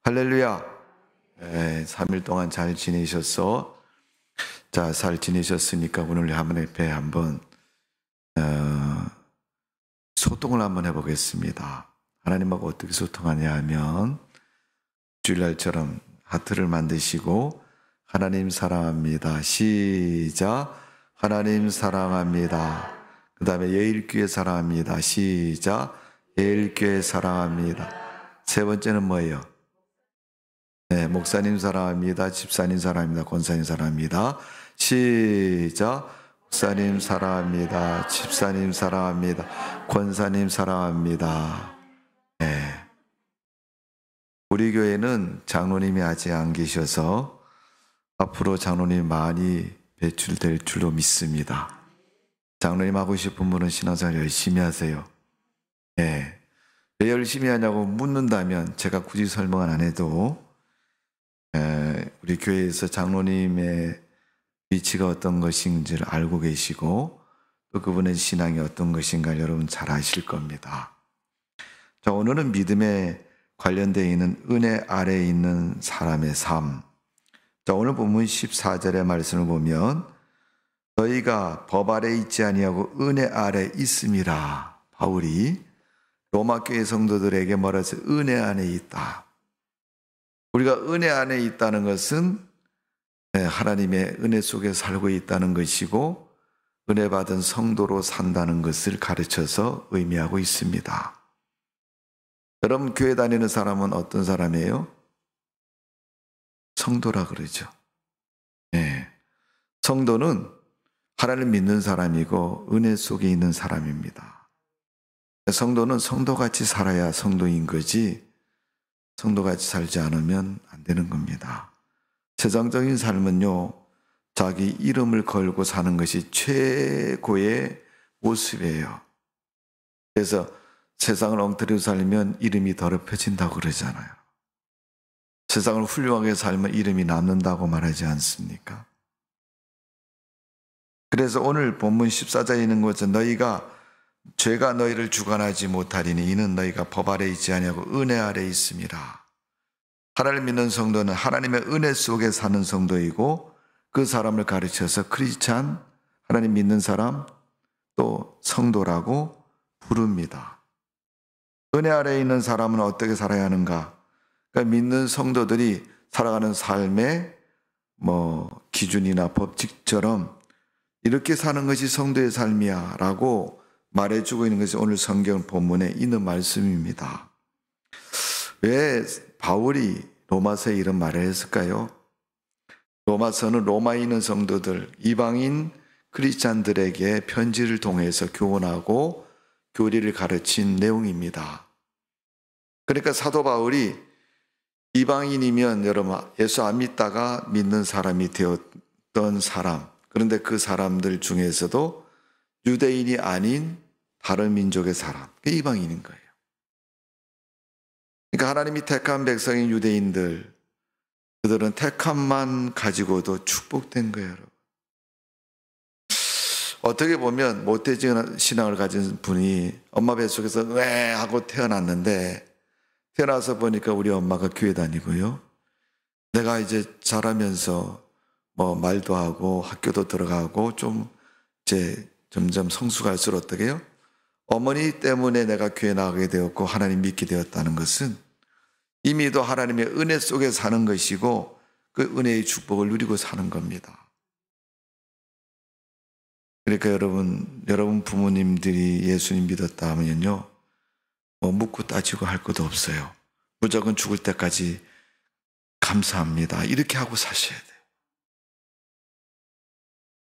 할렐루야. 3일 동안 잘 지내셨어? 자, 잘 지내셨으니까 오늘 하나님께 한번 소통을 한번 해보겠습니다. 하나님하고 어떻게 소통하냐 하면 주일날처럼 하트를 만드시고 하나님 사랑합니다. 시작. 하나님 사랑합니다. 그 다음에 예일교회 사랑합니다. 시작. 예일교회 사랑합니다. 세 번째는 뭐예요? 네, 목사님 사랑합니다. 집사님 사랑합니다. 권사님 사랑합니다. 시작. 목사님 사랑합니다. 집사님 사랑합니다. 권사님 사랑합니다. 네. 우리 교회는 장로님이 아직 안 계셔서 앞으로 장로님 많이 배출될 줄로 믿습니다. 장로님 하고 싶은 분은 신앙생활 열심히 하세요. 네. 왜 열심히 하냐고 묻는다면 제가 굳이 설명은 안 해도 우리 교회에서 장로님의 위치가 어떤 것인지를 알고 계시고 또 그분의 신앙이 어떤 것인가 여러분 잘 아실 겁니다. 자, 오늘은 믿음에 관련되어 있는 은혜 아래에 있는 사람의 삶. 자, 오늘 본문 14절의 말씀을 보면 너희가 법 아래 있지 아니하고 은혜 아래 있음이라. 바울이 로마 교회 성도들에게 말해서 은혜 안에 있다. 우리가 은혜 안에 있다는 것은 하나님의 은혜 속에 살고 있다는 것이고 은혜 받은 성도로 산다는 것을 가르쳐서 의미하고 있습니다. 여러분 교회 다니는 사람은 어떤 사람이에요? 성도라 그러죠. 네. 성도는 하나님을 믿는 사람이고 은혜 속에 있는 사람입니다. 성도는 성도같이 살아야 성도인 거지 성도같이 살지 않으면 안 되는 겁니다. 세상적인 삶은요, 자기 이름을 걸고 사는 것이 최고의 모습이에요. 그래서 세상을 엉터리로 살면 이름이 더럽혀진다고 그러잖아요. 세상을 훌륭하게 살면 이름이 남는다고 말하지 않습니까? 그래서 오늘 본문 14절에 있는 것은 너희가 죄가 너희를 주관하지 못하리니 이는 너희가 법 아래 있지 아니하고 은혜 아래 있음이라. 하나님을 믿는 성도는 하나님의 은혜 속에 사는 성도이고 그 사람을 가르쳐서 크리스찬, 하나님 믿는 사람, 또 성도라고 부릅니다. 은혜 아래에 있는 사람은 어떻게 살아야 하는가? 그러니까 믿는 성도들이 살아가는 삶의 기준이나 법칙처럼 이렇게 사는 것이 성도의 삶이야 라고 말해주고 있는 것이 오늘 성경 본문에 있는 말씀입니다. 왜 바울이 로마서에 이런 말을 했을까요? 로마서는 로마에 있는 성도들, 이방인 크리스찬들에게 편지를 통해서 교훈하고 교리를 가르친 내용입니다. 그러니까 사도 바울이 이방인이면 여러분 예수 안 믿다가 믿는 사람이 되었던 사람, 그런데 그 사람들 중에서도 유대인이 아닌 다른 민족의 사람, 그게 이방인인 거예요. 그러니까 하나님이 택한 백성인 유대인들, 그들은 택함만 가지고도 축복된 거예요, 여러분. 어떻게 보면 모태적인 신앙을 가진 분이 엄마 뱃속에서 왜 하고 태어났는데 태어나서 보니까 우리 엄마가 교회 다니고요. 내가 이제 자라면서 말도 하고 학교도 들어가고 좀 이제 점점 성숙할수록 어떻게 해요? 어머니 때문에 내가 교회 나가게 되었고 하나님 믿게 되었다는 것은 이미도 하나님의 은혜 속에 사는 것이고 그 은혜의 축복을 누리고 사는 겁니다. 그러니까 여러분 부모님들이 예수님 믿었다 하면요, 묻고 따지고 할 것도 없어요. 무조건 죽을 때까지 감사합니다. 이렇게 하고 사셔야 돼요.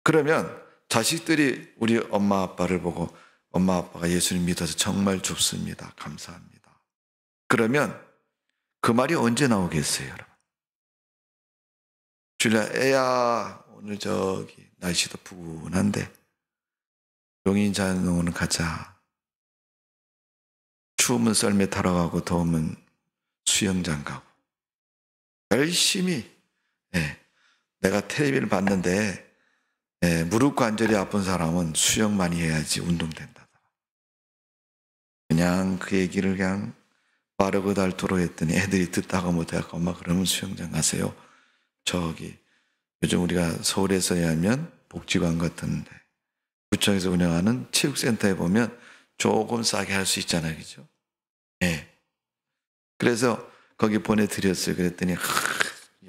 그러면 자식들이 우리 엄마 아빠를 보고 엄마 아빠가 예수님 믿어서 정말 좋습니다. 감사합니다. 그러면 그 말이 언제 나오겠어요, 여러분? 주일날 애야 오늘 저기 날씨도 푸근한데 용인자농원 가자. 추우면 썰매 타러 가고 더우면 수영장 가고 열심히 내가 텔레비를 봤는데 무릎 관절이 아픈 사람은 수영 많이 해야지 운동된다. 그냥 그 얘기를 그냥 빠르고 닳도록 했더니 애들이 듣다가 못해갖고 엄마 그러면 수영장 가세요. 저기 요즘 우리가 서울에서 하면 복지관 같은데 구청에서 운영하는 체육센터에 보면 조금 싸게 할 수 있잖아요. 그죠? 예. 그래서 거기 보내드렸어요. 그랬더니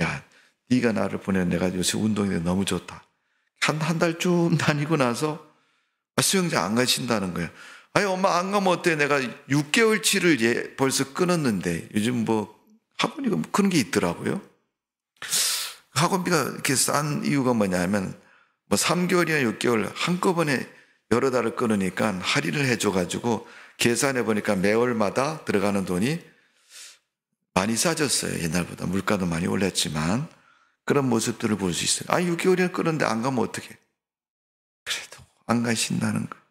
야, 네가 나를 보내 내가 요새 운동이 너무 좋다. 한 달쯤 다니고 나서 수영장 안 가신다는 거예요. 아니 엄마 안 가면 어때? 내가 6개월치를 벌써 끊었는데 요즘 뭐 학원이 그런 게 있더라고요. 학원비가 이렇게 싼 이유가 뭐냐면 뭐 3개월이나 6개월 한꺼번에 여러 달을 끊으니까 할인을 해줘가지고 계산해 보니까 매월마다 들어가는 돈이 많이 싸졌어요. 옛날보다 물가도 많이 올랐지만 그런 모습들을 볼 수 있어요. 아니 6개월이나 끊었는데 안 가면 어떡해? 그래도 안 가신다는 거.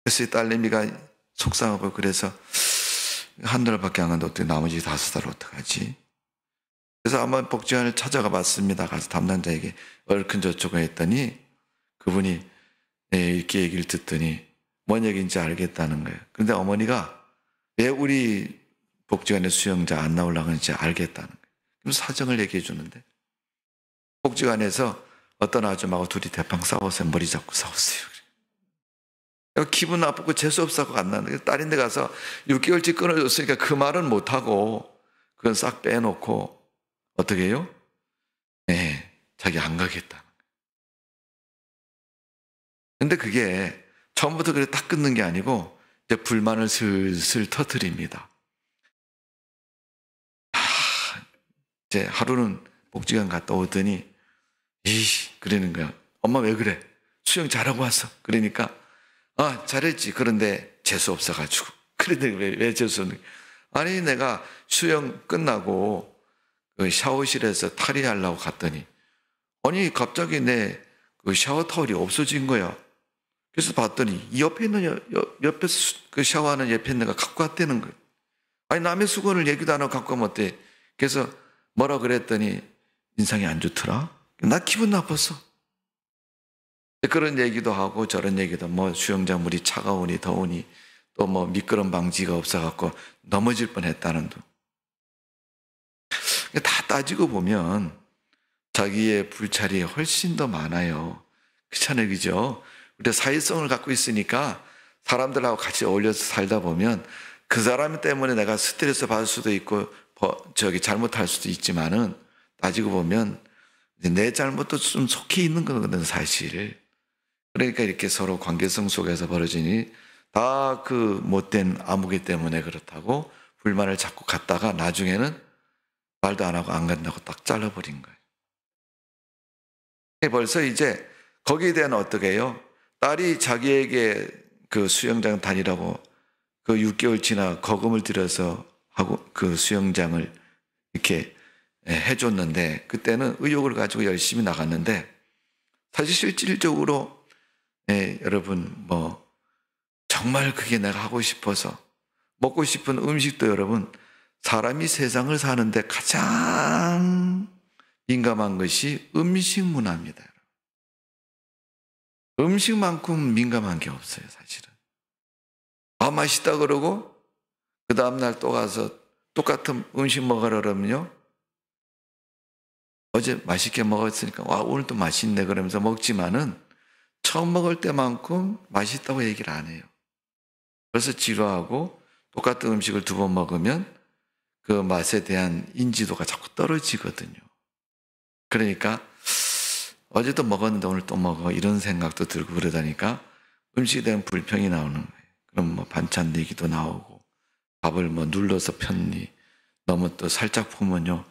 그래서 딸내미가 속상하고 그래서 한 달밖에 안 갔는데 어떻게 나머지 5달 어떡하지? 그래서 한번 복지관을 찾아가 봤습니다. 가서 담당자에게 얼큰저쪽을 했더니 그분이 이렇게 얘기를 듣더니 뭔 얘기인지 알겠다는 거예요. 그런데 어머니가 왜 우리 복지관에 수영자 안 나오려고 하는지 알겠다는 거예요. 그럼 사정을 얘기해 주는데 복지관에서 어떤 아줌마하고 둘이 대빵 싸워서 머리 잡고 싸웠어요. 기분 나쁘고 재수없어서 안 나는데 딸인데 가서 6개월치 끊어줬으니까 그 말은 못하고 그건 싹 빼놓고 어떻게 해요? 네, 자기 안 가겠다는 거예요. 근데 그게 처음부터 그래 딱 끊는 게 아니고 이제 불만을 슬슬 터뜨립니다. 이제 하루는 복지관 갔다 오더니 그러는 거야. 엄마 왜 그래? 수영 잘하고 왔어. 그러니까 잘했지. 그런데 재수 없어가지고. 그런데 왜 재수 없는 거야? 아니 내가 수영 끝나고 그 샤워실에서 탈의하려고 갔더니 아니 갑자기 내 그 샤워 타월이 없어진 거야. 그래서 봤더니 이 옆에 있는 옆에 그 샤워하는 옆에 있는 애가 갖고 왔다는 거야. 아니 남의 수건을 얘기도 안 하고 갖고 오면 어때? 그래서 뭐라 그랬더니 인상이 안 좋더라. 나 기분 나빴어. 그런 얘기도 하고 저런 얘기도 뭐 수영장 물이 차가우니 더우니 또 뭐 미끄럼 방지가 없어갖고 넘어질 뻔했다는 둥. 다 따지고 보면 자기의 불찰이 훨씬 더 많아요. 그렇잖아요, 그죠? 우리가 사회성을 갖고 있으니까 사람들하고 같이 어울려서 살다 보면 그 사람 때문에 내가 스트레스 받을 수도 있고 잘못할 수도 있지만은 따지고 보면 내 잘못도 좀 속해 있는 거거든 사실. 그러니까 이렇게 서로 관계성 속에서 벌어지니 다 그 못된 아무개 때문에 그렇다고 불만을 자꾸 갖다가 나중에는 말도 안 하고 안 간다고 딱 잘라버린 거예요. 벌써 이제 거기에 대한 어떻게 해요? 딸이 자기에게 그 수영장 다니라고 그 6개월 지나 거금을 들여서 하고 그 수영장을 이렇게 해줬는데 그때는 의욕을 가지고 열심히 나갔는데 사실 실질적으로 여러분 뭐 정말 그게 내가 하고 싶어서 먹고 싶은 음식도 여러분 사람이 세상을 사는데 가장 민감한 것이 음식 문화입니다. 음식만큼 민감한 게 없어요, 사실은. 맛있다 그러고 그 다음날 또 가서 똑같은 음식 먹으라 그러면요. 어제 맛있게 먹었으니까 오늘도 맛있네 그러면서 먹지만은 처음 먹을 때만큼 맛있다고 얘기를 안 해요. 그래서 지루하고 똑같은 음식을 2번 먹으면 그 맛에 대한 인지도가 자꾸 떨어지거든요. 그러니까 어제도 먹었는데 오늘 또 먹어 이런 생각도 들고 그러다니까 음식에 대한 불평이 나오는 거예요. 그럼 뭐 반찬 내기도 나오고 밥을 뭐 눌러서 폈니 너무 또 살짝 보면요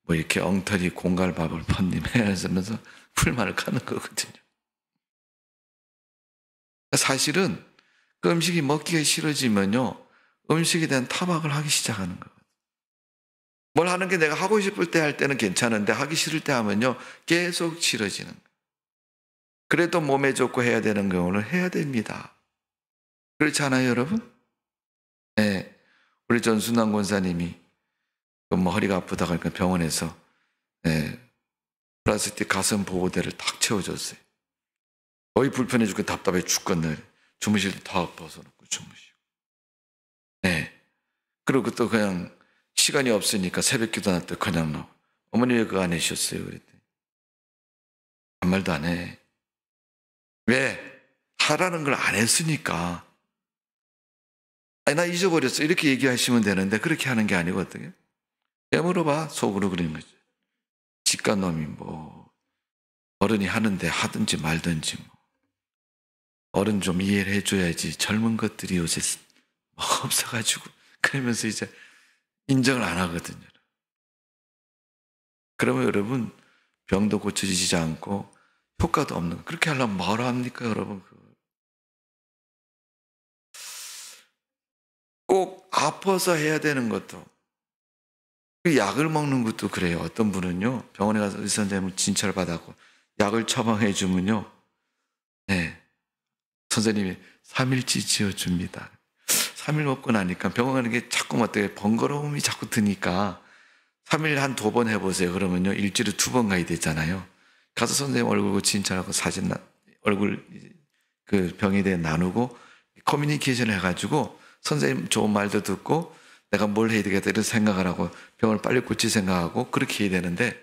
뭐 이렇게 엉터리 공갈밥을 폈니 하면서 불만을 가는 거거든요. 사실은 그 음식이 먹기가 싫어지면요 음식에 대한 타박을 하기 시작하는 거예요. 뭘 하는 게 내가 하고 싶을 때 할 때는 괜찮은데 하기 싫을 때 하면요 계속 싫어지는 거예요. 그래도 몸에 좋고 해야 되는 경우는 해야 됩니다. 그렇지 않아요, 여러분? 네, 우리 전순남 권사님이 뭐 허리가 아프다고 하니까 병원에서 플라스틱 가슴 보호대를 탁 채워줬어요. 거의 불편해 죽고 답답해 죽겠네. 주무실 때 다 벗어놓고 주무시고. 네. 그리고 또 그냥 시간이 없으니까 새벽 기도 날 때 그냥 나오고. 어머니 왜 그거 안 해주셨어요? 그랬더니 아무 말도 안 해. 왜? 하라는 걸 안 했으니까. 아니, 나 잊어버렸어. 이렇게 얘기하시면 되는데 그렇게 하는 게 아니거든요. 왜 물어봐? 속으로 그러는 거죠. 직간놈이 뭐 어른이 하는데 하든지 말든지 뭐. 어른 좀 이해를 해줘야지. 젊은 것들이 요새 뭐 없어가지고 그러면서 이제 인정을 안 하거든요. 그러면 여러분 병도 고쳐지지 않고 효과도 없는 거. 그렇게 하려면 뭐라 합니까, 여러분? 꼭 아파서 해야 되는 것도, 그 약을 먹는 것도 그래요. 어떤 분은요, 병원에 가서 의사 선생님을 진찰 받았고 약을 처방해 주면요, 네, 선생님이 3일치 지어줍니다. 3일 먹고 나니까 병원 가는 게 자꾸 어떻게 번거로움이 자꾸 드니까 3일 한 2번 해보세요. 그러면요, 일주일에 2번 가야 되잖아요. 가서 선생님 얼굴 보고 진찰하고 사진, 얼굴 그 병에 대해 나누고 커뮤니케이션을 해가지고 선생님 좋은 말도 듣고 내가 뭘 해야 되겠다 이런 생각을 하고 병을 빨리 고칠 생각하고 그렇게 해야 되는데,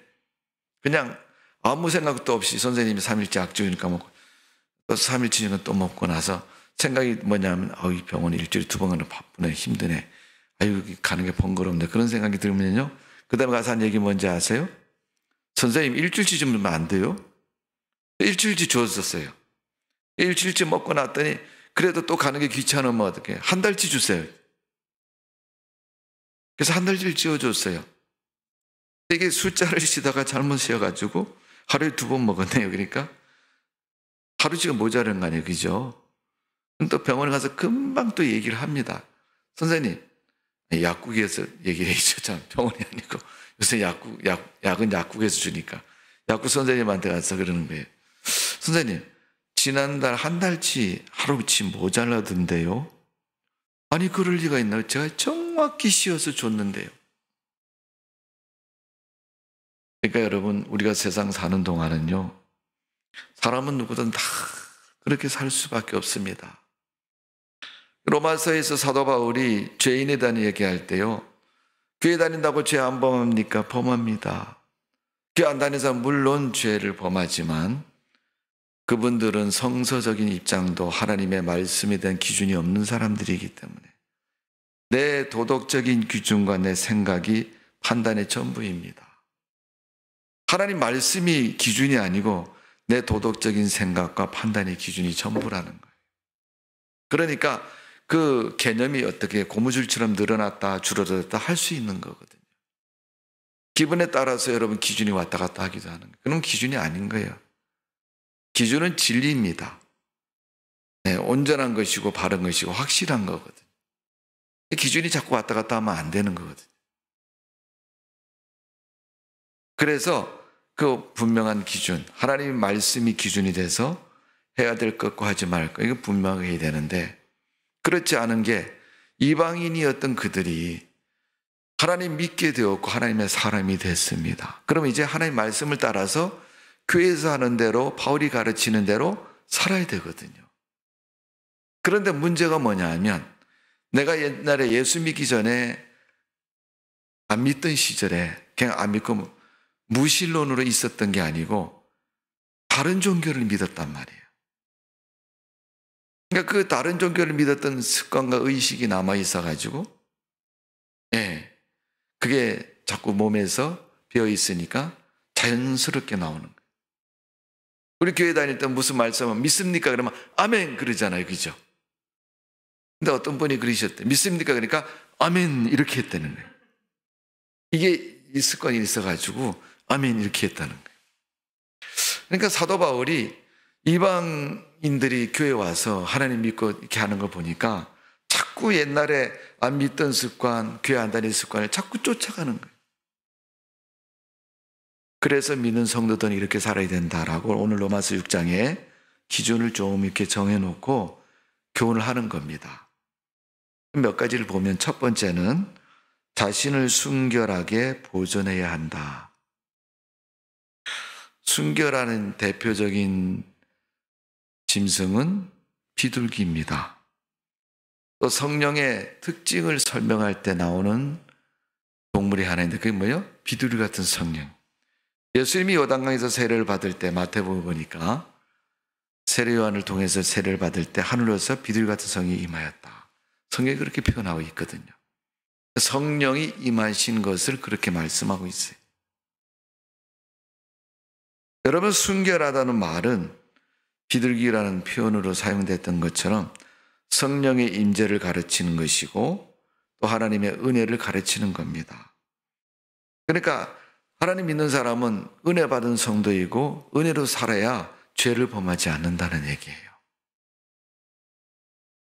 그냥 아무 생각도 없이 선생님이 3일째 약 주니까 먹고 또 3일치니까 또 먹고 나서 생각이 뭐냐면 이 병원 일주일에 2번 가는 바쁘네, 힘드네, 아유 가는 게 번거롭네, 그런 생각이 들면요, 그 다음에 가서 한 얘기 뭔지 아세요? 선생님 일주일치 주면 안 돼요? 일주일치 주었었어요. 일주일치 먹고 났더니 그래도 또 가는 게 귀찮으면 어떻게 한 달치 주세요. 그래서 한 달치를 지어줬어요. 이게 숫자를 쉬다가 잘못 쉬어가지고 하루에 2번 먹었네요. 그러니까 하루치가 모자란 거 아니에요, 그죠? 또 병원에 가서 금방 또 얘기를 합니다. 선생님, 약국에서 얘기해 주죠. 병원이 아니고 요새 약은 약국에서 주니까 약국 선생님한테 가서 그러는 거예요. 선생님, 지난달 한 달치 하루치 모자라던데요? 아니 그럴 리가 있나요? 제가 정확히 씌어서 줬는데요. 그러니까 여러분, 우리가 세상 사는 동안은요, 사람은 누구든 다 그렇게 살 수밖에 없습니다. 로마서에서 사도 바울이 죄인에 대한 얘기할 때요, 교회 다닌다고 죄 안 범합니까? 범합니다. 교회 안 다니는 사람 물론 죄를 범하지만 그분들은 성서적인 입장도 하나님의 말씀에 대한 기준이 없는 사람들이기 때문에 내 도덕적인 기준과 내 생각이 판단의 전부입니다. 하나님 말씀이 기준이 아니고 내 도덕적인 생각과 판단의 기준이 전부라는 거예요. 그러니까 그 개념이 어떻게 고무줄처럼 늘어났다 줄어들었다 할 수 있는 거거든요. 기분에 따라서 여러분 기준이 왔다 갔다 하기도 하는 거예요. 그럼 기준이 아닌 거예요. 기준은 진리입니다. 네, 온전한 것이고 바른 것이고 확실한 거거든요. 기준이 자꾸 왔다 갔다 하면 안 되는 거거든요. 그래서 그 분명한 기준, 하나님의 말씀이 기준이 돼서 해야 될 것과 하지 말 것, 이거 분명하게 해야 되는데, 그렇지 않은 게 이방인이었던 그들이 하나님 믿게 되었고 하나님의 사람이 됐습니다. 그럼 이제 하나님의 말씀을 따라서 교회에서 하는 대로, 바울이 가르치는 대로 살아야 되거든요. 그런데 문제가 뭐냐 하면, 내가 옛날에 예수 믿기 전에 안 믿던 시절에 그냥 안 믿고 무신론으로 있었던 게 아니고 다른 종교를 믿었단 말이에요. 그러니까 그 다른 종교를 믿었던 습관과 의식이 남아 있어가지고, 그게 자꾸 몸에서 배어 있으니까 자연스럽게 나오는 거예요. 우리 교회 다닐 때 무슨 말씀은 믿습니까? 그러면 아멘 그러잖아요, 그죠? 근데 어떤 분이 그러셨대. 믿습니까? 그러니까 아멘 이렇게 했다는 거예요. 이게 이 습관이 있어가지고 아멘 이렇게 했다는 거예요. 그러니까 사도 바울이 이방인들이 교회에 와서 하나님 믿고 이렇게 하는 걸 보니까 자꾸 옛날에 안 믿던 습관, 교회 안 다니는 습관을 자꾸 쫓아가는 거예요. 그래서 믿는 성도들은 이렇게 살아야 된다라고 오늘 로마서 6장에 기준을 좀 이렇게 정해놓고 교훈을 하는 겁니다. 몇 가지를 보면 첫 번째는 자신을 순결하게 보존해야 한다. 순결하는 대표적인 짐승은 비둘기입니다. 또 성령의 특징을 설명할 때 나오는 동물이 하나 있는데 그게 뭐예요? 비둘기 같은 성령. 예수님이 요단강에서 세례를 받을 때 마태복음 보니까 세례 요한을 통해서 세례를 받을 때 하늘에서 비둘기 같은 성령이 임하였다. 성경이 그렇게 표현하고 있거든요. 성령이 임하신 것을 그렇게 말씀하고 있어요. 여러분, 순결하다는 말은 비둘기라는 표현으로 사용됐던 것처럼 성령의 임재를 가르치는 것이고 또 하나님의 은혜를 가르치는 겁니다. 그러니까 하나님 믿는 사람은 은혜 받은 성도이고 은혜로 살아야 죄를 범하지 않는다는 얘기예요.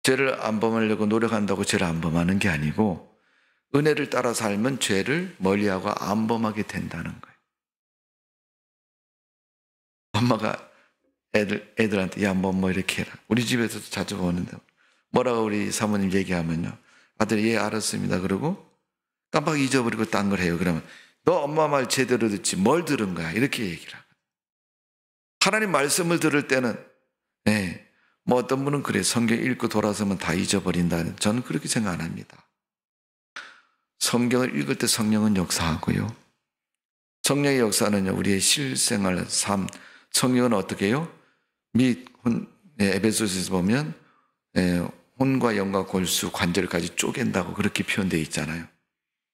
죄를 안 범하려고 노력한다고 죄를 안 범하는 게 아니고 은혜를 따라 살면 죄를 멀리하고 안 범하게 된다는 거예요. 엄마가 애들한테 야, 뭐 이렇게 해라. 우리 집에서도 자주 보는데 뭐라고 우리 사모님 얘기하면요. 아들이 예 알았습니다. 그러고 깜빡 잊어버리고 딴 걸 해요. 그러면 너 엄마 말 제대로 듣지 뭘 들은 거야. 이렇게 얘기를 하거든요. 하나님 말씀을 들을 때는 뭐 어떤 분은 그래 성경 읽고 돌아서면 다 잊어버린다는 저는 그렇게 생각 안 합니다. 성경을 읽을 때 성령은 역사하고요. 성령의 역사는요 우리의 실생활 삶 성령은 어떻게 해요? 에베소서에서 보면 혼과 영과 골수 관절까지 쪼갠다고 그렇게 표현되어 있잖아요.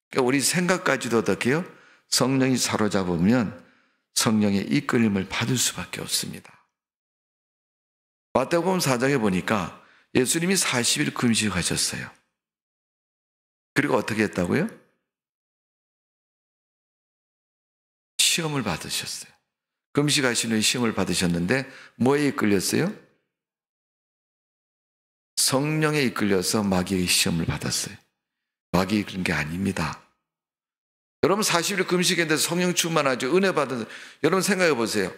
그러니까 우리 생각까지도 어떻게 해요? 성령이 사로잡으면 성령의 이끌림을 받을 수밖에 없습니다. 마태복음 4장에 보니까 예수님이 40일 금식하셨어요. 그리고 어떻게 했다고요? 시험을 받으셨어요. 금식하시는 시험을 받으셨는데 뭐에 이끌렸어요? 성령에 이끌려서 마귀의 시험을 받았어요. 마귀에 이끌린 게 아닙니다. 여러분 40일 금식했는데 성령 충만하죠. 은혜 받은 여러분 생각해 보세요.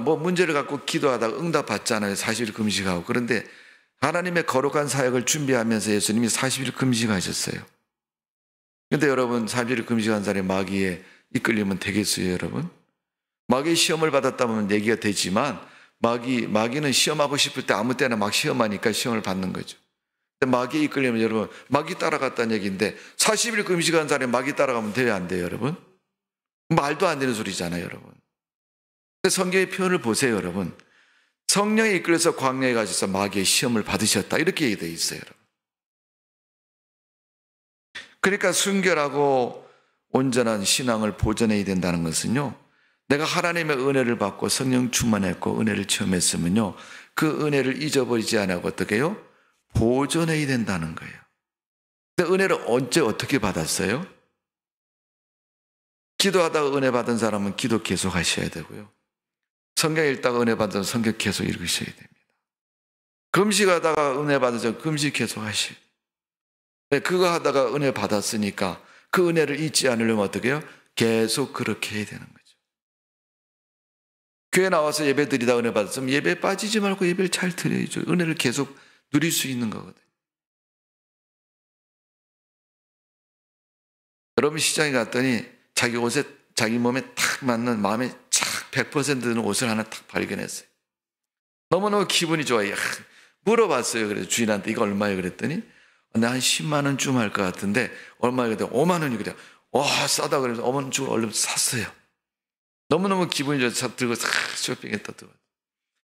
뭐 문제를 갖고 기도하다가 응답 받잖아요. 40일 금식하고. 그런데 하나님의 거룩한 사역을 준비하면서 예수님이 40일 금식하셨어요. 그런데 여러분 40일 금식한 사람이 마귀에 이끌리면 되겠어요, 여러분? 마귀의 시험을 받았다면 얘기가 되지만 마귀는 시험하고 싶을 때 아무 때나 막 시험하니까 시험을 받는 거죠. 근데 마귀에 이끌리면 여러분 마귀 따라갔다는 얘기인데 40일 금식한 사람이 마귀 따라가면 돼요, 안 돼요, 여러분? 말도 안 되는 소리잖아요, 여러분. 근데 성경의 표현을 보세요, 여러분. 성령에 이끌려서 광야에 가셔서 마귀의 시험을 받으셨다 이렇게 얘기되어 있어요, 여러분. 그러니까 순결하고 온전한 신앙을 보존해야 된다는 것은요, 내가 하나님의 은혜를 받고 성령 충만했고 은혜를 체험했으면요, 그 은혜를 잊어버리지 않고 어떻게 해요? 보존해야 된다는 거예요. 근데 은혜를 언제 어떻게 받았어요? 기도하다가 은혜 받은 사람은 기도 계속 하셔야 되고요. 성경 읽다가 은혜 받은 성경 계속 읽으셔야 됩니다. 금식하다가 은혜 받으셔서 금식 계속 하셔야 돼요. 그거 하다가 은혜 받았으니까 그 은혜를 잊지 않으려면 어떻게 해요? 계속 그렇게 해야 되는 거죠. 교회 나와서 예배 드리다 은혜 받았으면 예배에 빠지지 말고 예배를 잘 드려야죠. 은혜를 계속 누릴 수 있는 거거든요. 여러분 시장에 갔더니 자기 옷에 자기 몸에 탁 맞는 마음에 착 100% 드는 옷을 하나 탁 발견했어요. 너무너무 기분이 좋아요. 물어봤어요. 그래서 주인한테 이거 얼마예요? 그랬더니 나 한 10만 원쯤 할 것 같은데 얼마예요? 그랬더니 5만 원이 그래요. 와 싸다 그래서 5만 원 주고 얼른 샀어요. 너무너무 기분이 좋아서 들고 싹 쇼핑했다.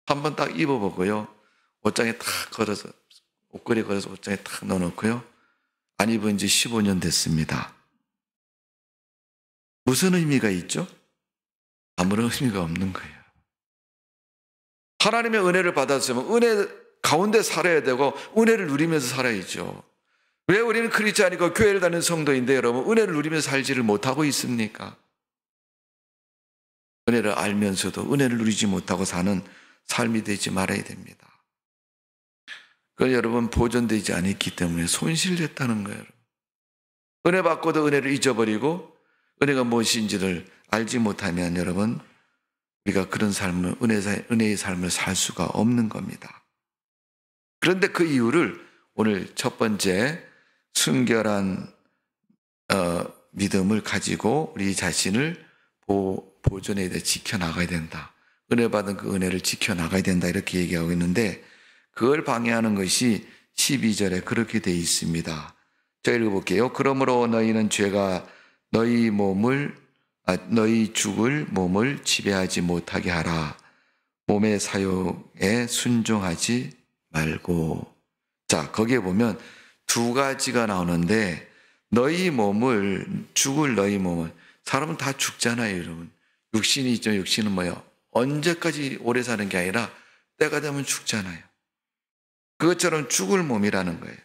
한번 딱 입어보고요. 옷장에 탁 걸어서 옷걸이에 걸어서 옷장에 탁 넣어놓고요. 안 입은 지 15년 됐습니다. 무슨 의미가 있죠? 아무런 의미가 없는 거예요. 하나님의 은혜를 받았으면 은혜 가운데 살아야 되고 은혜를 누리면서 살아야죠. 왜 우리는 크리스찬이고 교회를 다니는 성도인데 여러분 은혜를 누리면서 살지를 못하고 있습니까? 은혜를 알면서도 은혜를 누리지 못하고 사는 삶이 되지 말아야 됩니다. 그건 여러분 보존되지 않았기 때문에 손실됐다는 거예요. 은혜 받고도 은혜를 잊어버리고 은혜가 무엇인지를 알지 못하면 여러분 우리가 그런 삶을 은혜의 삶을 살 수가 없는 겁니다. 그런데 그 이유를 오늘 첫 번째 순결한 믿음을 가지고 우리 자신을 보존해야 돼, 지켜나가야 된다. 은혜 받은 그 은혜를 지켜나가야 된다 이렇게 얘기하고 있는데 그걸 방해하는 것이 12절에 그렇게 돼 있습니다. 자, 읽어볼게요. 그러므로 너희는 죄가 너희 죽을 몸을 지배하지 못하게 하라. 몸의 사욕에 순종하지 말고. 자, 거기에 보면 두 가지가 나오는데 죽을 너희 몸을, 사람은 다 죽잖아요, 여러분. 육신이 있죠. 육신은 뭐예요? 언제까지 오래 사는 게 아니라 때가 되면 죽잖아요. 그것처럼 죽을 몸이라는 거예요.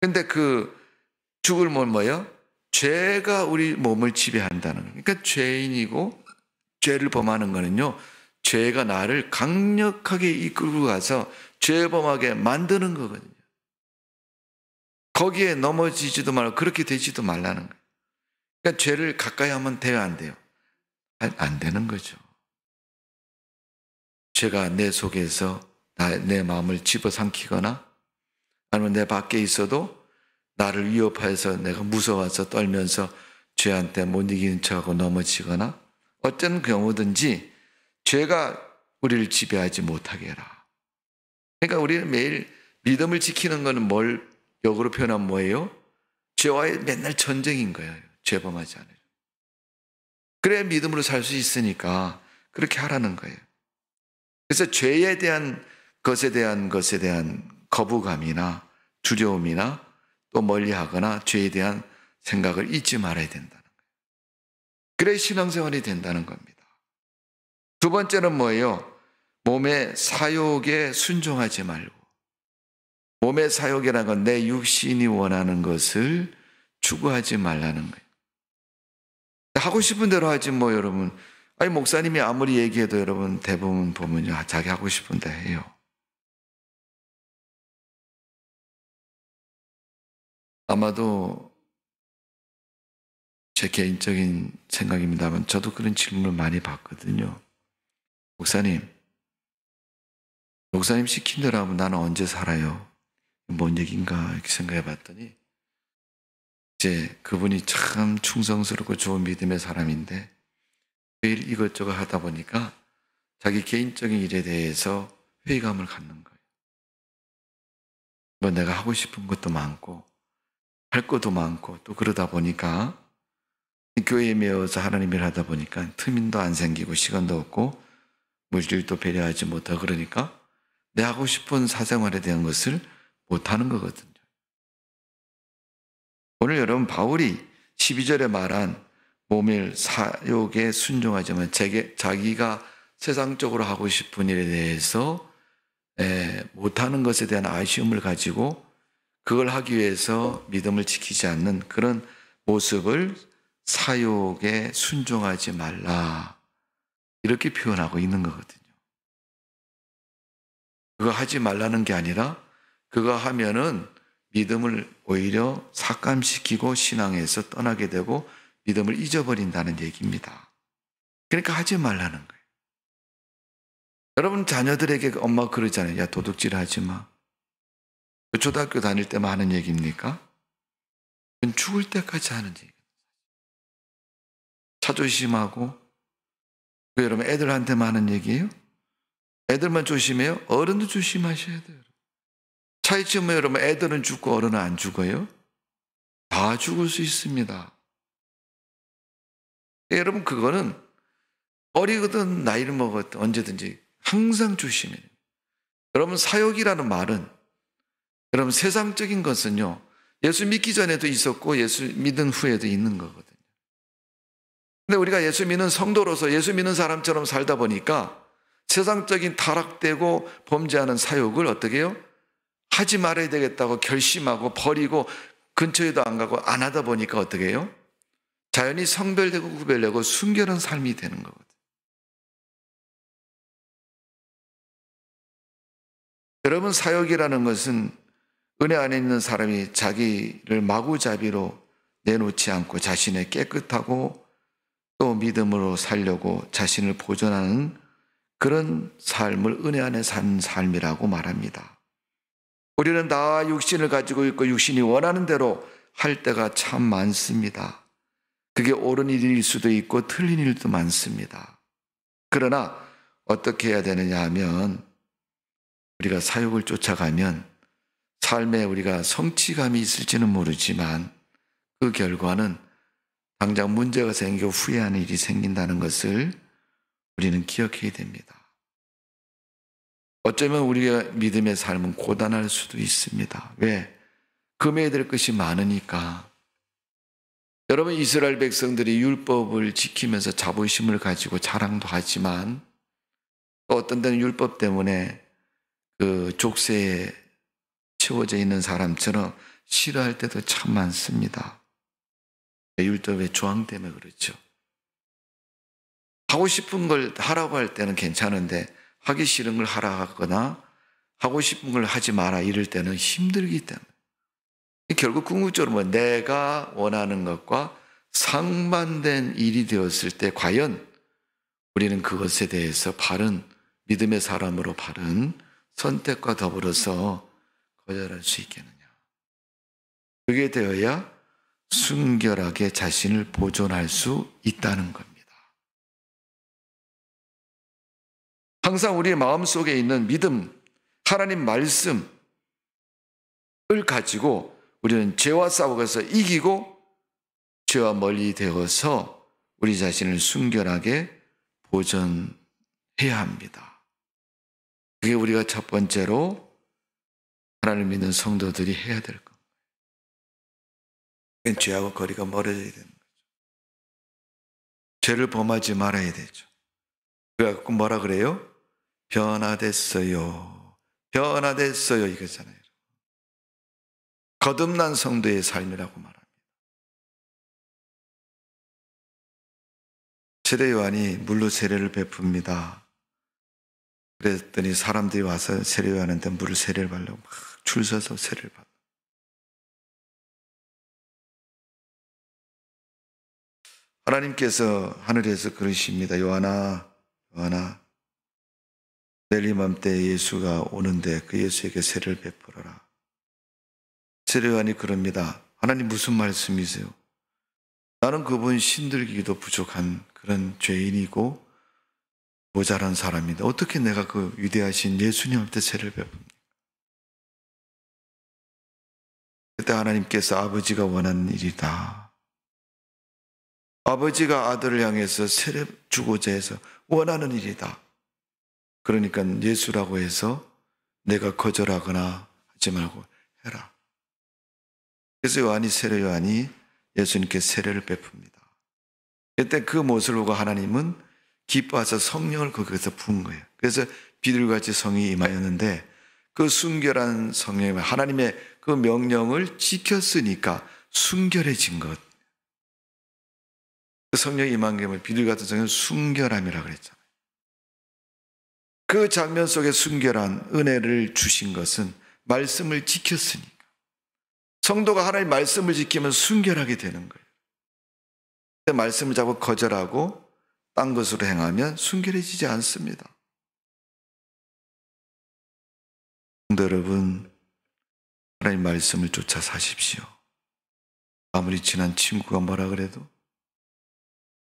근데 그 죽을 몸 뭐예요? 죄가 우리 몸을 지배한다는 거예요. 그러니까 죄인이고 죄를 범하는 거는요, 죄가 나를 강력하게 이끌고 가서 죄범하게 만드는 거거든요. 거기에 넘어지지도 말고 그렇게 되지도 말라는 거예요. 그러니까 죄를 가까이 하면 돼요, 안 돼요? 안 되는 거죠. 죄가 내 속에서 내 마음을 집어삼키거나 아니면 내 밖에 있어도 나를 위협해서 내가 무서워서 떨면서 죄한테 못 이기는 척하고 넘어지거나 어떤 경우든지 죄가 우리를 지배하지 못하게 해라. 그러니까 우리는 매일 믿음을 지키는 것은 뭘 역으로 표현하면 뭐예요? 죄와의 맨날 전쟁인 거예요. 죄범하지 않아요. 그래야 믿음으로 살 수 있으니까 그렇게 하라는 거예요. 그래서 죄에 대한 것에 대한 거부감이나 두려움이나 또 멀리하거나 죄에 대한 생각을 잊지 말아야 된다는 거예요. 그래야 신앙생활이 된다는 겁니다. 두 번째는 뭐예요? 몸의 사욕에 순종하지 말고. 몸의 사욕이라는 건 내 육신이 원하는 것을 추구하지 말라는 거예요. 하고 싶은 대로 하지 뭐 여러분. 아니 목사님이 아무리 얘기해도 여러분 대부분 보면요, 자기 하고 싶은 대 해요. 아마도 제 개인적인 생각입니다만 저도 그런 질문을 많이 받거든요. 목사님 시킨 대로 하면 나는 언제 살아요? 뭔 얘기인가 이렇게 생각해 봤더니 이제 그분이 참 충성스럽고 좋은 믿음의 사람인데 매일 이것저것 하다 보니까 자기 개인적인 일에 대해서 회의감을 갖는 거예요. 뭐 내가 하고 싶은 것도 많고 할 것도 많고 또 그러다 보니까 교회에 매여서 하나님 일 하다 보니까 틈도 안 생기고 시간도 없고 물질도 배려하지 못하고 그러니까 내 하고 싶은 사생활에 대한 것을 못하는 거거든요. 오늘 여러분 바울이 12절에 말한 몸의 사욕에 순종하지만 자기가 세상적으로 하고 싶은 일에 대해서 못하는 것에 대한 아쉬움을 가지고 그걸 하기 위해서 믿음을 지키지 않는 그런 모습을 사욕에 순종하지 말라 이렇게 표현하고 있는 거거든요. 그거 하지 말라는 게 아니라 그거 하면은 믿음을 오히려 삭감시키고 신앙에서 떠나게 되고 믿음을 잊어버린다는 얘기입니다. 그러니까 하지 말라는 거예요. 여러분 자녀들에게 엄마가 그러잖아요. 야 도둑질 하지 마. 초등학교 다닐 때만 하는 얘기입니까? 그건 죽을 때까지 하는 얘기예요. 차조심하고 여러분 애들한테만 하는 얘기예요? 애들만 조심해요? 어른도 조심하셔야 돼요. 차이점은 여러분 애들은 죽고 어른은 안 죽어요? 다 죽을 수 있습니다. 여러분 그거는 어리거든 나이를 먹었든 언제든지 항상 조심해요. 여러분 사욕이라는 말은 여러분 세상적인 것은요 예수 믿기 전에도 있었고 예수 믿은 후에도 있는 거거든요. 근데 우리가 예수 믿는 성도로서 예수 믿는 사람처럼 살다 보니까 세상적인 타락되고 범죄하는 사욕을 어떻게 해요? 하지 말아야 되겠다고 결심하고 버리고 근처에도 안 가고 안 하다 보니까 어떻게 해요? 자연히 성별되고 구별되고 순결한 삶이 되는 거거든요. 여러분 사욕이라는 것은 은혜 안에 있는 사람이 자기를 마구잡이로 내놓지 않고 자신의 깨끗하고 또 믿음으로 살려고 자신을 보존하는 그런 삶을 은혜 안에 산 삶이라고 말합니다. 우리는 다 육신을 가지고 있고 육신이 원하는 대로 할 때가 참 많습니다. 그게 옳은 일일 수도 있고 틀린 일도 많습니다. 그러나 어떻게 해야 되느냐 하면 우리가 사욕을 쫓아가면 삶에 우리가 성취감이 있을지는 모르지만 그 결과는 당장 문제가 생기고 후회하는 일이 생긴다는 것을 우리는 기억해야 됩니다. 어쩌면 우리가 믿음의 삶은 고단할 수도 있습니다. 왜? 금해야 될 것이 많으니까. 여러분, 이스라엘 백성들이 율법을 지키면서 자부심을 가지고 자랑도 하지만 또 어떤 때는 율법 때문에 그 족쇄에 채워져 있는 사람처럼 싫어할 때도 참 많습니다. 율법의 조항 때문에 그렇죠. 하고 싶은 걸 하라고 할 때는 괜찮은데 하기 싫은 걸 하라 하거나 하고 싶은 걸 하지 마라 이럴 때는 힘들기 때문에 결국 궁극적으로 뭐 내가 원하는 것과 상반된 일이 되었을 때 과연 우리는 그것에 대해서 바른 믿음의 사람으로 바른 선택과 더불어서 거절할 수 있겠느냐. 그게 되어야 순결하게 자신을 보존할 수 있다는 겁니다. 항상 우리 마음속에 있는 믿음, 하나님 말씀을 가지고 우리는 죄와 싸워서 이기고 죄와 멀리 되어서 우리 자신을 순결하게 보존해야 합니다. 그게 우리가 첫 번째로 하나님을 믿는 성도들이 해야 될 겁니다. 죄하고 거리가 멀어져야 되는 거죠. 죄를 범하지 말아야 되죠. 그래갖고 뭐라 그래요? 변화됐어요. 변화됐어요. 이거잖아요. 거듭난 성도의 삶이라고 말합니다. 세례 요한이 물로 세례를 베풉니다. 그랬더니 사람들이 와서 세례 요한한테 물을 세례를 받으려고 막 줄 서서 세례를 받아. 하나님께서 하늘에서 그러십니다. 요한아, 요한아, 내일 이맘때 예수가 오는데 그 예수에게 세례를 베풀어라. 세례 요한이 그럽니다. 하나님 무슨 말씀이세요? 나는 그분 신들기도 부족한 그런 죄인이고 모자란 사람인데 어떻게 내가 그 위대하신 예수님한테 세례를 베풉니까? 그때 하나님께서 아버지가 원하는 일이다. 아버지가 아들을 향해서 세례 주고자 해서 원하는 일이다. 그러니까 예수라고 해서 내가 거절하거나 하지 말고 해라. 그래서 세례 요한이 예수님께 세례를 베풉니다. 그때 그 모습을 보고 하나님은 기뻐하셔서 성령을 거기서 부은 거예요. 그래서 비둘기같이 성이 임하였는데 그 순결한 성령이 하나님의 그 명령을 지켰으니까 순결해진 것. 그 성령이 임한 게 비둘기 같은 성령은 순결함이라고 그랬잖아요. 그 장면 속에 순결한 은혜를 주신 것은 말씀을 지켰으니까. 성도가 하나님의 말씀을 지키면 순결하게 되는 거예요. 말씀을 자꾸 거절하고 딴 것으로 행하면 순결해지지 않습니다. 성도 여러분, 하나님 말씀을 쫓아 사십시오. 아무리 친한 친구가 뭐라 그래도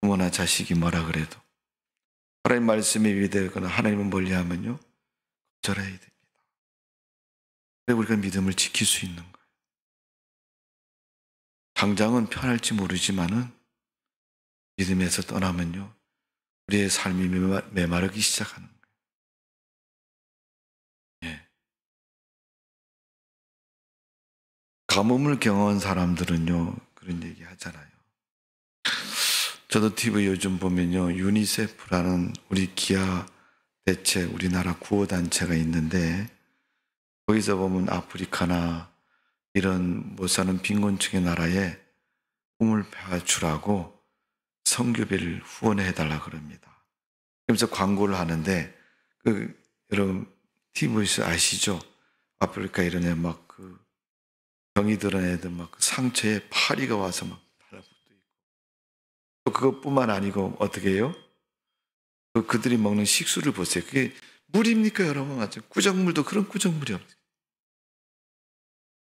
부모나 자식이 뭐라 그래도 하나님 말씀에 위대하거나 하나님을 멀리하면요 거절해야 됩니다. 그래야 우리가 믿음을 지킬 수 있는 거예요. 당장은 편할지 모르지만은 믿음에서 떠나면요 우리의 삶이 메마르기 시작하는 거예요. 예. 가뭄을 경험한 사람들은요 그런 얘기 하잖아요. 저도 TV 요즘 보면요 유니세프라는 우리 기아 대책 우리나라 구호단체가 있는데 거기서 보면 아프리카나 이런 못 사는 빈곤층의 나라에 꿈을 펴주라고 선교비를 후원해 달라 그럽니다. 그러면서 광고를 하는데 여러분 TV에서 아시죠? 아프리카 이런 애 막 병이 들은 애들 막 상처에 파리가 와서 막 달라붙어 있고 또 그것뿐만 아니고 어떻게 해요? 그들이 먹는 식수를 보세요. 그게 물입니까 여러분? 맞죠? 꾸정물도 그런 꾸정물이 없어요.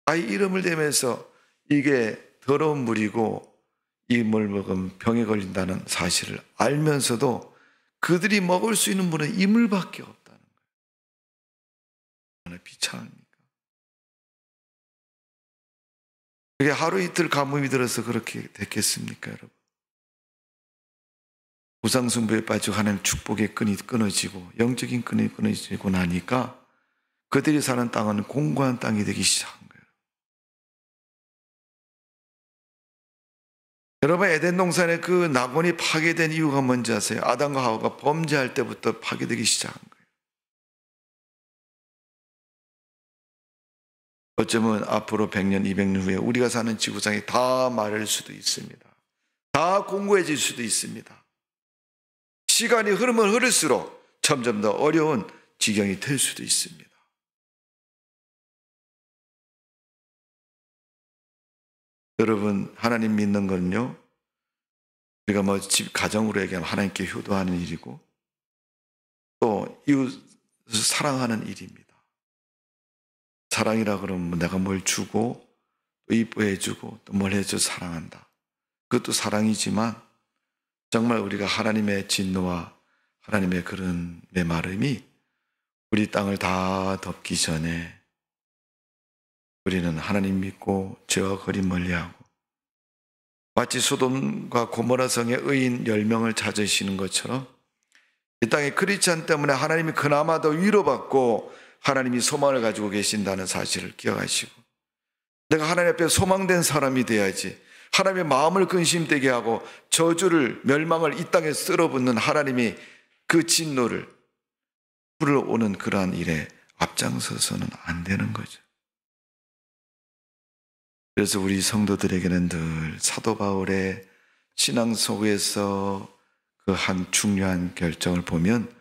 아이 이름을 대면서 이게 더러운 물이고 이 물 먹으면 병에 걸린다는 사실을 알면서도 그들이 먹을 수 있는 물은 이 물밖에 없다는 거예요. 얼마나 비참합니까? 그게 하루 이틀 가뭄이 들어서 그렇게 됐겠습니까, 여러분? 우상숭배에 빠지고 하나님 축복의 끈이 끊어지고 영적인 끈이 끊어지고 나니까 그들이 사는 땅은 공고한 땅이 되기 시작한 거예요. 여러분, 에덴 동산의 그 낙원이 파괴된 이유가 뭔지 아세요? 아담과 하와가 범죄할 때부터 파괴되기 시작한 거예요. 어쩌면 앞으로 100년, 200년 후에 우리가 사는 지구상이 다 마를 수도 있습니다. 다 공고해질 수도 있습니다. 시간이 흐르면 흐를수록 점점 더 어려운 지경이 될 수도 있습니다. 여러분, 하나님 믿는 건요, 우리가 뭐 집 가정으로 얘기하면 하나님께 효도하는 일이고 또 이웃을 사랑하는 일입니다. 사랑이라 그러면 내가 뭘 주고 또 이뻐해 주고 또 뭘 해줘 사랑한다. 그것도 사랑이지만 정말 우리가 하나님의 진노와 하나님의 그런 메마름이 우리 땅을 다 덮기 전에 우리는 하나님 믿고 죄와 거리 멀리하고 마치 소돔과 고모라 성의 의인 10명을 찾으시는 것처럼 이 땅의 크리스찬 때문에 하나님이 그나마 더 위로받고 하나님이 소망을 가지고 계신다는 사실을 기억하시고 내가 하나님 앞에 소망된 사람이 돼야지, 하나님의 마음을 근심되게 하고 저주를 멸망을 이 땅에 쓸어붓는 하나님이 그 진노를 불어오는 그러한 일에 앞장서서는 안 되는 거죠. 그래서 우리 성도들에게는 늘 사도 바울의 신앙 속에서 그 한 중요한 결정을 보면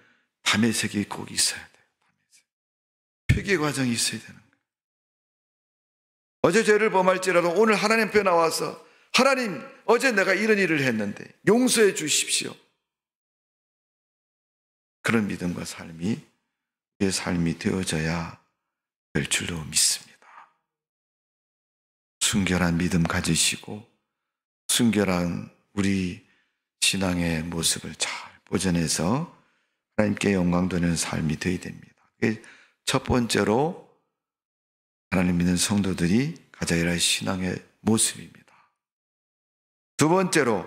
담에색이 꼭 있어야 돼요. 회개 과정이 있어야 되는 거예요. 어제 죄를 범할지라도 오늘 하나님 앞에 나와서 하나님, 어제 내가 이런 일을 했는데 용서해 주십시오. 그런 믿음과 삶이 우리의 삶이 되어져야 될 줄로 믿습니다. 순결한 믿음 가지시고 순결한 우리 신앙의 모습을 잘 보존해서 하나님께 영광 돌리는 삶이 되어야 됩니다. 첫 번째로 하나님 믿는 성도들이 가져야 할 신앙의 모습입니다. 두 번째로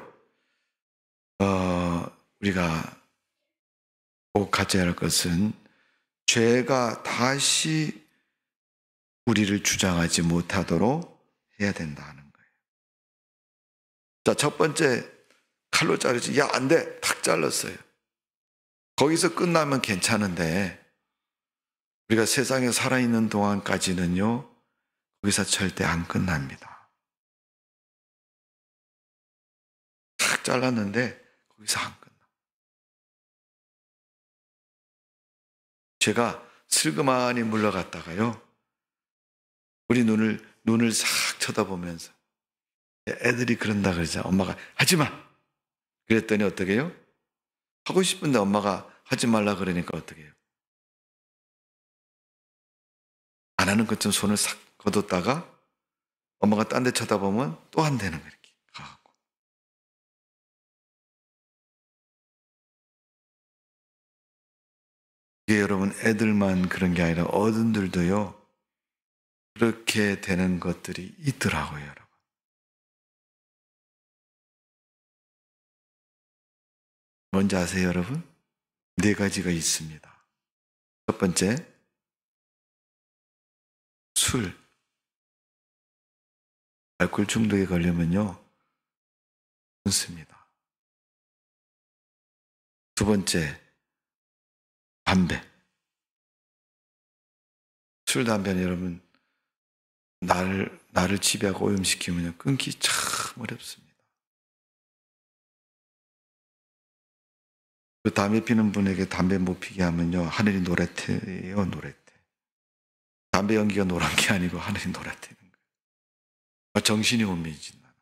우리가 꼭 가져야 할 것은 죄가 다시 우리를 주장하지 못하도록 해야 된다는 거예요. 자, 첫 번째 칼로 자르지. 야, 안 돼. 탁 잘랐어요. 거기서 끝나면 괜찮은데 우리가 세상에 살아있는 동안까지는요, 거기서 절대 안 끝납니다. 탁 잘랐는데 거기서 안 끝나. 제가 슬그머니 물러갔다가요, 우리 눈을 싹 쳐다보면서 애들이 그런다 그러죠. 엄마가 하지 마. 그랬더니 어떻게 해요? 하고 싶은데 엄마가 하지 말라 그러니까 어떻게 해요? 안 하는 것처럼 손을 싹 거뒀다가 엄마가 딴 데 쳐다보면 또 한다는 거예요. 이렇게 가갖고. 이게 여러분 애들만 그런 게 아니라 어른들도요, 그렇게 되는 것들이 있더라고요, 여러분. 뭔지 아세요, 여러분? 4가지가 있습니다. 첫 번째, 술. 알코올 중독에 걸리면요, 끊습니다. 두 번째, 담배. 술, 담배는 여러분, 나를 지배하고 오염시키면 끊기 참 어렵습니다. 그 담배 피는 분에게 담배 못 피게 하면요, 하늘이 노랗대요, 노랗대. 담배 연기가 노란 게 아니고 하늘이 노랗다는 거예요. 정신이 혼미해진다.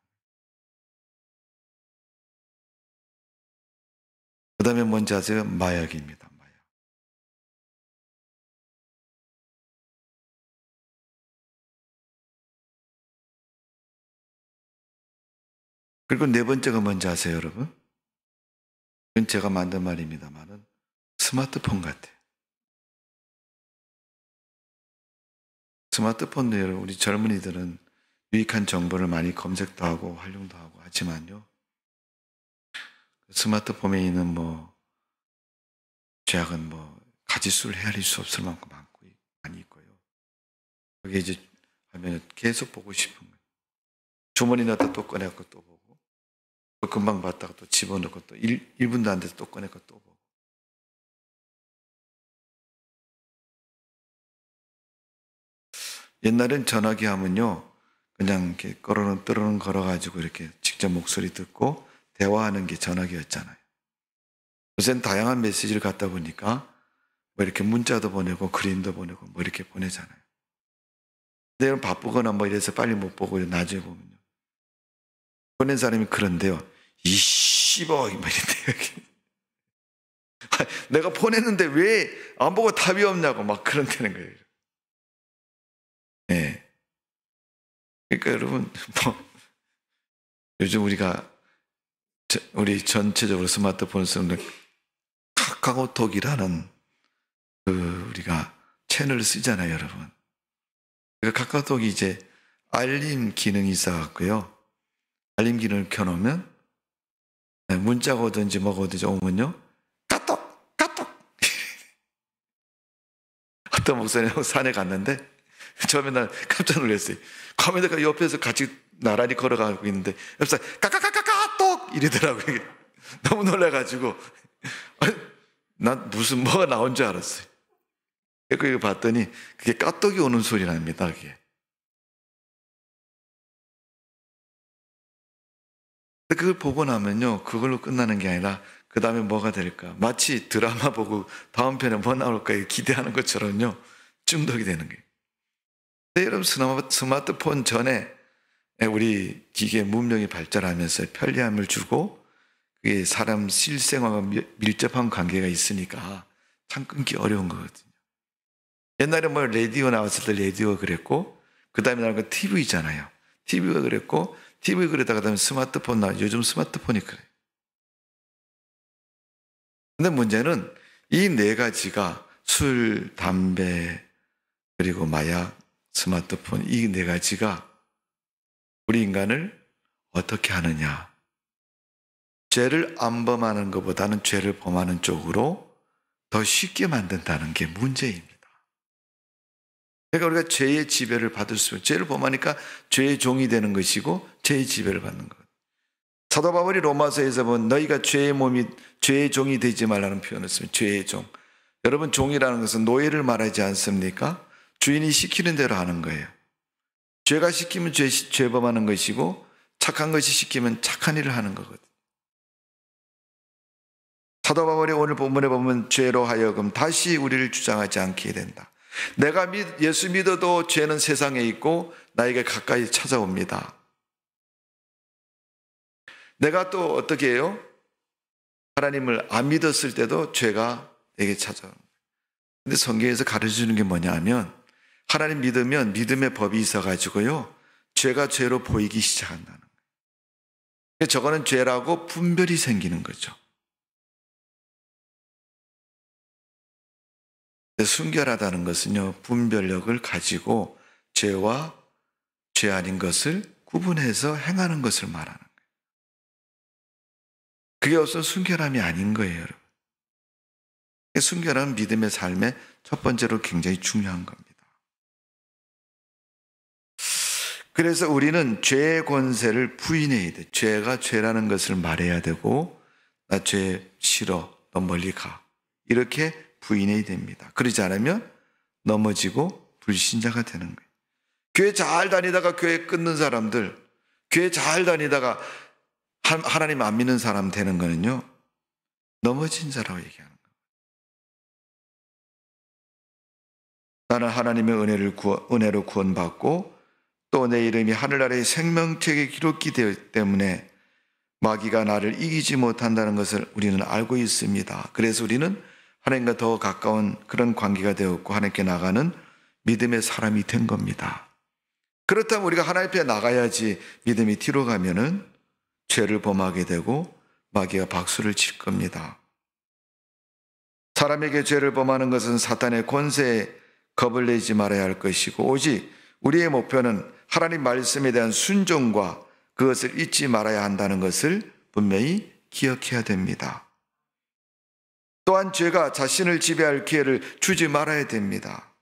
그 다음에 뭔지 아세요? 마약입니다. 마약. 그리고 4번째가 뭔지 아세요, 여러분? 이건 제가 만든 말입니다만은 스마트폰 같아요. 스마트폰도 여러분, 우리 젊은이들은 유익한 정보를 많이 검색도 하고 활용도 하고 하지만요, 스마트폰에 있는 죄악은 가지수를 헤아릴 수 없을 만큼 많이 있고요. 그게 이제 하면 계속 보고 싶은 거예요. 주머니 넣었다 또 꺼내고 또 보고, 또 금방 봤다가 또 집어넣고 또 1분도 안 돼서 또 꺼내고 또 보고. 옛날엔 전화기 하면요, 그냥 이렇게 떠르릉 걸어가지고 이렇게 직접 목소리 듣고 대화하는 게 전화기였잖아요. 요새는 다양한 메시지를 갖다 보니까 이렇게 문자도 보내고 그림도 보내고 이렇게 보내잖아요. 근데 바쁘거나 이래서 빨리 못 보고 나중에 보면요, 보낸 사람이 그런데요, 이씨버 이런데요. 내가 보냈는데 왜 안 보고 답이 없냐고 막 그런다는 거예요. 네. 그러니까 여러분, 요즘 우리 전체적으로 스마트폰을 쓰는 카카오톡이라는 우리가 채널을 쓰잖아요, 여러분. 그러니까 카카오톡이 이제 알림 기능이 있어갖고요, 알림 기능을 켜놓으면 문자가 오든지 뭐가 오든지 오면요, 까똑 어떤 목사님 산에 갔는데 처음에 난 깜짝 놀랐어요. 카메라가 옆에서 같이 나란히 걸어가고 있는데 옆에서 까까까까까똑 이러더라고요. 너무 놀라가지고 난 무슨 뭐가 나온 줄 알았어요. 그거 봤더니 그게 까똑이 오는 소리 납니다. 그게. 그걸 보고 나면요, 그걸로 끝나는 게 아니라 그 다음에 뭐가 될까, 마치 드라마 보고 다음 편에 뭐 나올까 기대하는 것처럼요, 중독이 되는 거예요. 근데 여러분, 스마트폰 전에 우리 기계 문명이 발전하면서 편리함을 주고 그게 사람 실생활과 밀접한 관계가 있으니까 참 끊기 어려운 거거든요. 옛날에 라디오 나왔을 때 라디오가 그랬고, 그 다음에 나온 건 TV잖아요. TV가 그랬고, TV 그러다가 그다음에 스마트폰 요즘 스마트폰이 그래요. 근데 문제는 이 네 가지가 술, 담배, 그리고 마약, 스마트폰, 이 네 가지가 우리 인간을 어떻게 하느냐. 죄를 안 범하는 것보다는 죄를 범하는 쪽으로 더 쉽게 만든다는 게 문제입니다. 그러니까 우리가 죄의 지배를 받을 수 있어요. 죄를 범하니까 죄의 종이 되는 것이고 죄의 지배를 받는 것. 사도 바울이 로마서에서 본 너희가 죄의 종이 되지 말라는 표현을 씁니다. 죄의 종. 여러분, 종이라는 것은 노예를 말하지 않습니까? 주인이 시키는 대로 하는 거예요. 죄가 시키면 죄 범하는 것이고 착한 것이 시키면 착한 일을 하는 거거든요. 사도 바울이 오늘 본문에 보면 죄로 하여금 다시 우리를 주장하지 않게 된다. 내가 예수 믿어도 죄는 세상에 있고 나에게 가까이 찾아옵니다. 내가 또 어떻게 해요? 하나님을 안 믿었을 때도 죄가 내게 찾아옵니다. 근데 성경에서 가르쳐주는 게 뭐냐면, 하나님 믿으면 믿음의 법이 있어가지고요, 죄가 죄로 보이기 시작한다는 거예요. 저거는 죄라고 분별이 생기는 거죠. 순결하다는 것은요, 분별력을 가지고 죄와 죄 아닌 것을 구분해서 행하는 것을 말하는 거예요. 그게 없으면 순결함이 아닌 거예요, 여러분. 순결함은 믿음의 삶의 첫 번째로 굉장히 중요한 겁니다. 그래서 우리는 죄의 권세를 부인해야 돼. 죄가 죄라는 것을 말해야 되고, 나 죄 싫어, 너 멀리 가, 이렇게 부인해야 됩니다. 그러지 않으면 넘어지고 불신자가 되는 거예요. 교회 잘 다니다가 교회 끊는 사람들, 교회 잘 다니다가 하나님 안 믿는 사람 되는 거는요, 넘어진 자라고 얘기하는 거예요. 나는 하나님의 은혜로 구원받고 또 내 이름이 하늘나라의 생명책에 기록되기 때문에 마귀가 나를 이기지 못한다는 것을 우리는 알고 있습니다. 그래서 우리는 하나님과 더 가까운 그런 관계가 되었고 하나님께 나가는 믿음의 사람이 된 겁니다. 그렇다면 우리가 하나님 앞에 나가야지 믿음이 뒤로 가면은 죄를 범하게 되고 마귀가 박수를 칠 겁니다. 사람에게 죄를 범하는 것은 사탄의 권세에 겁을 내지 말아야 할 것이고, 오직 우리의 목표는 하나님 말씀에 대한 순종과 그것을 잊지 말아야 한다는 것을 분명히 기억해야 됩니다. 또한 죄가 자신을 지배할 기회를 주지 말아야 됩니다.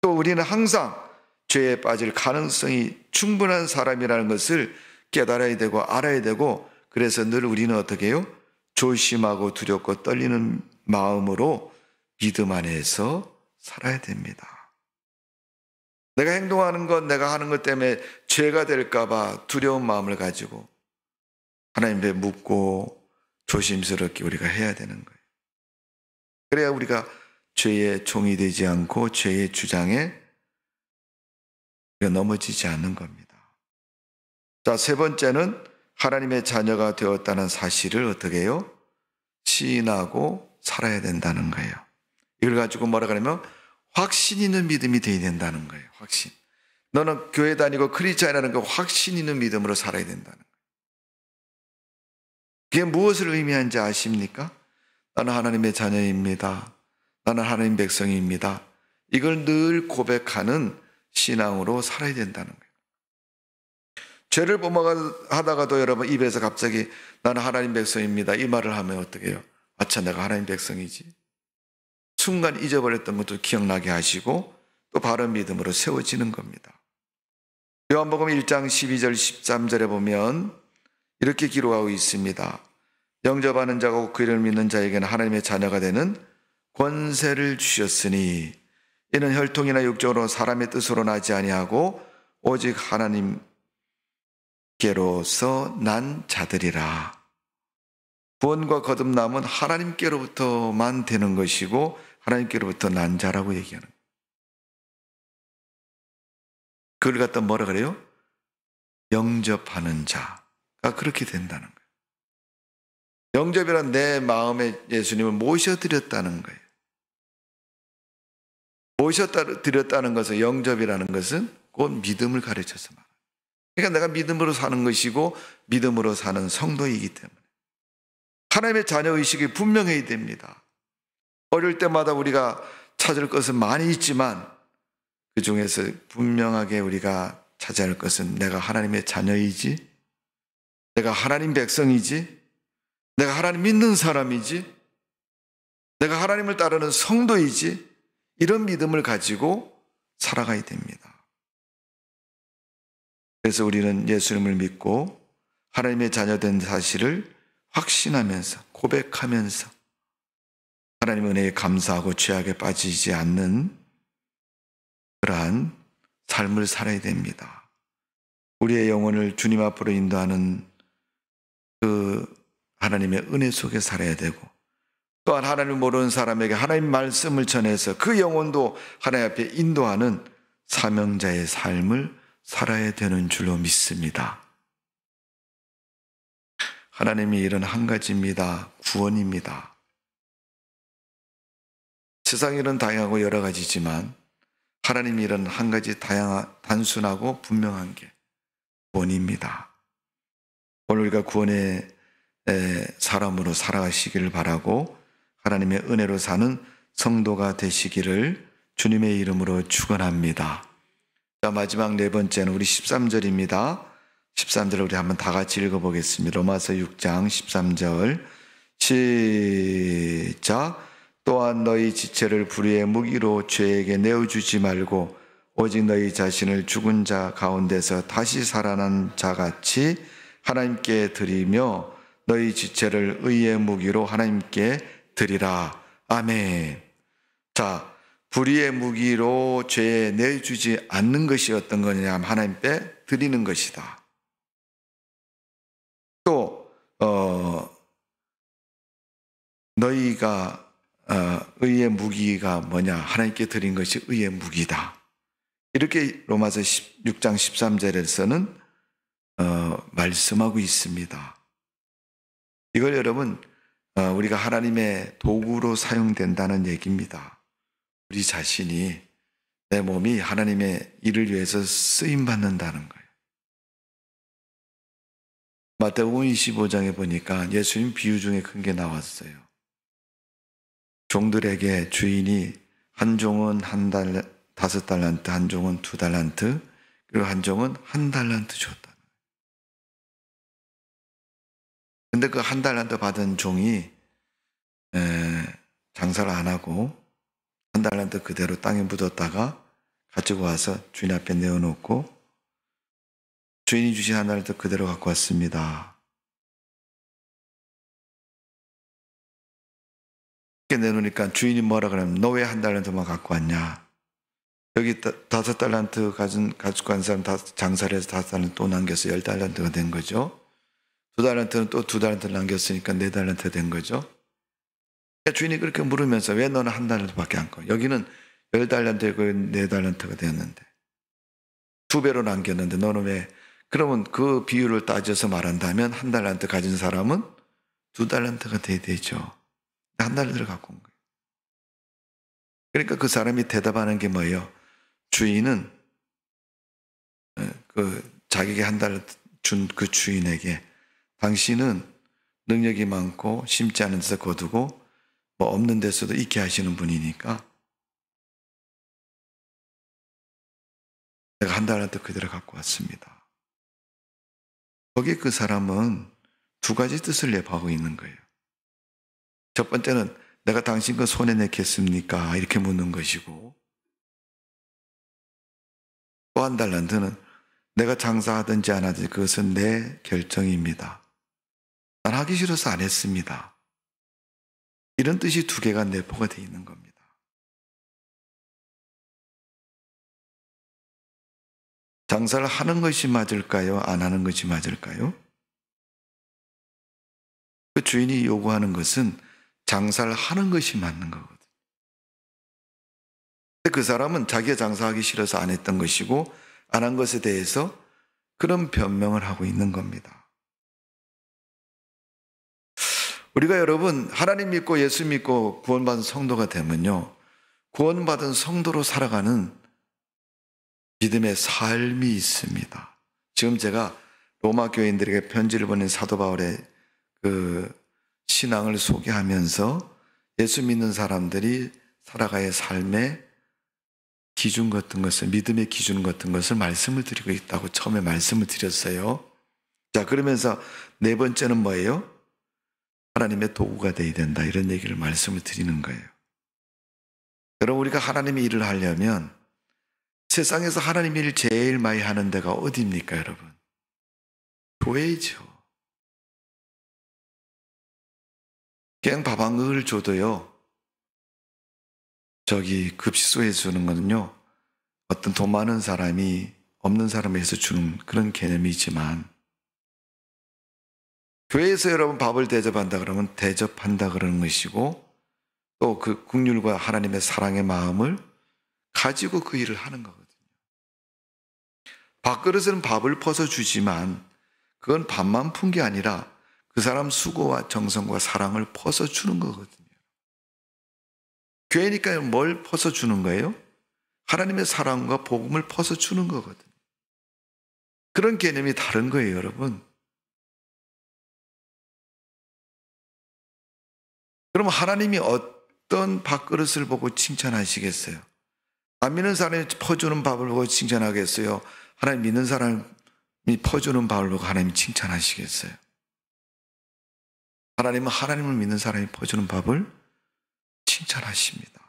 또 우리는 항상 죄에 빠질 가능성이 충분한 사람이라는 것을 깨달아야 되고 알아야 되고, 그래서 늘 우리는 어떻게 해요? 조심하고 두렵고 떨리는 마음으로 믿음 안에서 살아야 됩니다. 내가 행동하는 것, 내가 하는 것 때문에 죄가 될까 봐 두려운 마음을 가지고 하나님 앞에 묻고 조심스럽게 우리가 해야 되는 거예요. 그래야 우리가 죄의 종이 되지 않고 죄의 주장에 넘어지지 않는 겁니다. 자, 세 번째는 하나님의 자녀가 되었다는 사실을 어떻게 해요? 시인하고 살아야 된다는 거예요. 이걸 가지고 뭐라 그러면 확신 있는 믿음이 되어야 된다는 거예요. 확신. 너는 교회 다니고 크리스찬이라는 그 확신 있는 믿음으로 살아야 된다는 거예요. 그게 무엇을 의미하는지 아십니까? 나는 하나님의 자녀입니다. 나는 하나님 백성입니다. 이걸 늘 고백하는 신앙으로 살아야 된다는 거예요. 죄를 범하다가도 여러분 입에서 갑자기 나는 하나님 백성입니다, 이 말을 하면 어떻게 해요? 아차, 내가 하나님 백성이지. 순간 잊어버렸던 것도 기억나게 하시고 또 바른 믿음으로 세워지는 겁니다. 요한복음 1장 12절 13절에 보면 이렇게 기록하고 있습니다. 영접하는 자고 그 이름을 믿는 자에게는 하나님의 자녀가 되는 권세를 주셨으니 이는 혈통이나 육적으로 사람의 뜻으로 나지 아니하고 오직 하나님께로서 난 자들이라. 구원과 거듭남은 하나님께로부터만 되는 것이고 하나님께로부터 난 자라고 얘기하는 거예요. 그걸 갖다 뭐라 그래요? 영접하는 자가 그렇게 된다는 거예요. 영접이란 내 마음에 예수님을 모셔드렸다는 거예요. 모셔드렸다는 것은, 영접이라는 것은 곧 믿음을 가르쳐서 말합니다. 그러니까 내가 믿음으로 사는 것이고 믿음으로 사는 성도이기 때문에 하나님의 자녀의식이 분명해야 됩니다. 어릴 때마다 우리가 찾을 것은 많이 있지만 그 중에서 분명하게 우리가 찾아야 할 것은 내가 하나님의 자녀이지, 내가 하나님 백성이지, 내가 하나님 믿는 사람이지, 내가 하나님을 따르는 성도이지, 이런 믿음을 가지고 살아가야 됩니다. 그래서 우리는 예수님을 믿고 하나님의 자녀된 사실을 확신하면서 고백하면서 하나님의 은혜에 감사하고 죄악에 빠지지 않는 그러한 삶을 살아야 됩니다. 우리의 영혼을 주님 앞으로 인도하는 그 하나님의 은혜 속에 살아야 되고, 또한 하나님을 모르는 사람에게 하나님 말씀을 전해서 그 영혼도 하나님 앞에 인도하는 사명자의 삶을 살아야 되는 줄로 믿습니다. 하나님의 일은 한 가지입니다. 구원입니다. 세상 일은 다양하고 여러 가지지만 하나님의 일은 한 가지 단순하고 분명한 게 구원입니다. 오늘 우리가 구원의 사람으로 살아가시기를 바라고 하나님의 은혜로 사는 성도가 되시기를 주님의 이름으로 축원합니다. 자, 마지막 네 번째는 우리 13절입니다. 13절을 우리 한번 다 같이 읽어보겠습니다. 로마서 6장 13절 시작. 또한 너희 지체를 불의의 무기로 죄에게 내어주지 말고 오직 너희 자신을 죽은 자 가운데서 다시 살아난 자같이 하나님께 드리며 너희 지체를 의의 무기로 하나님께 드리라. 아멘. 자, 불의의 무기로 죄에 내주지 않는 것이 어떤 거냐 하면 하나님께 드리는 것이다. 또 너희가 의의 무기가 뭐냐? 하나님께 드린 것이 의의 무기다. 이렇게 로마서 6장 13절에서는 말씀하고 있습니다. 이걸 여러분 우리가 하나님의 도구로 사용된다는 얘기입니다. 우리 자신이, 내 몸이 하나님의 일을 위해서 쓰임받는다는 거예요. 마태복음 25장에 보니까 예수님 비유 중에 큰 게 나왔어요. 종들에게 주인이 한 종은 한 달 5달란트, 한 종은 2달란트, 그리고 한 종은 1달란트 줬다. 근데 그 1달란트 받은 종이 장사를 안 하고 1달란트 그대로 땅에 묻었다가 가지고 와서 주인 앞에 내어놓고 주인이 주신 1달란트 그대로 갖고 왔습니다. 이렇게 내놓으니까 주인이 뭐라 그러면 너 왜 1달란트만 갖고 왔냐? 여기 5달란트 가지고 간 사람 장사를 해서 5달란트 또 남겨서 10달란트가 된 거죠. 2달란트는 또 2달란트를 남겼으니까 4달란트가 된 거죠. 주인이 그렇게 물으면서 왜 너는 1달란트밖에 안 거? 여기는 10달란트고 4달란트가 되었는데 2배로 남겼는데 너는 왜? 그러면 그 비율을 따져서 말한다면 1달란트 가진 사람은 2달란트가 돼야 되죠. 1달란트를 갖고 온 거예요. 그러니까 그 사람이 대답하는 게 뭐예요? 주인은 자기에게 1달란트 준 그 주인에게 당신은 능력이 많고 심지 않은 데서 거두고 뭐 없는 데서도 있게 하시는 분이니까 내가 1달란트 그대로 갖고 왔습니다. 거기에 그 사람은 2가지 뜻을 내포하고 있는 거예요. 첫 번째는 내가 당신 거 손에 넣겠습니까? 이렇게 묻는 것이고 또 1달란트는 내가 장사하든지 안 하든지 그것은 내 결정입니다. 난 하기 싫어서 안 했습니다. 이런 뜻이 2개가 내포가 되어 있는 겁니다. 장사를 하는 것이 맞을까요? 안 하는 것이 맞을까요? 그 주인이 요구하는 것은 장사를 하는 것이 맞는 거거든요. 근데 그 사람은 자기가 장사하기 싫어서 안 했던 것이고 안 한 것에 대해서 그런 변명을 하고 있는 겁니다. 우리가 여러분 하나님 믿고 예수 믿고 구원받은 성도가 되면요, 구원받은 성도로 살아가는 믿음의 삶이 있습니다. 지금 제가 로마 교인들에게 편지를 보낸 사도 바울의 그 신앙을 소개하면서 예수 믿는 사람들이 살아가야 할 삶의 기준 같은 것을, 믿음의 기준 같은 것을 말씀을 드리고 있다고 처음에 말씀을 드렸어요. 자, 그러면서 4번째는 뭐예요? 하나님의 도구가 되어야 된다, 이런 얘기를 말씀을 드리는 거예요. 여러분, 우리가 하나님의 일을 하려면 세상에서 하나님의 일을 제일 많이 하는 데가 어디입니까, 여러분? 교회죠. 그냥 밥 한 그릇을 줘도요, 저기 급식소에 주는 거는요, 어떤 돈 많은 사람이 없는 사람에서 주는 그런 개념이지만, 교회에서 여러분 밥을 대접한다 그러면 대접한다 그러는 것이고, 또 그 국률과 하나님의 사랑의 마음을 가지고 그 일을 하는 거거든요. 밥그릇은 밥을 퍼서 주지만 그건 밥만 푼 게 아니라 그 사람 수고와 정성과 사랑을 퍼서 주는 거거든요. 교회니까 뭘 퍼서 주는 거예요? 하나님의 사랑과 복음을 퍼서 주는 거거든요. 그런 개념이 다른 거예요, 여러분. 그럼 하나님이 어떤 밥그릇을 보고 칭찬하시겠어요? 안 믿는 사람이 퍼주는 밥을 보고 칭찬하겠어요? 하나님 믿는 사람이 퍼주는 밥을 보고 하나님 칭찬하시겠어요? 하나님은 하나님을 믿는 사람이 퍼주는 밥을 칭찬하십니다.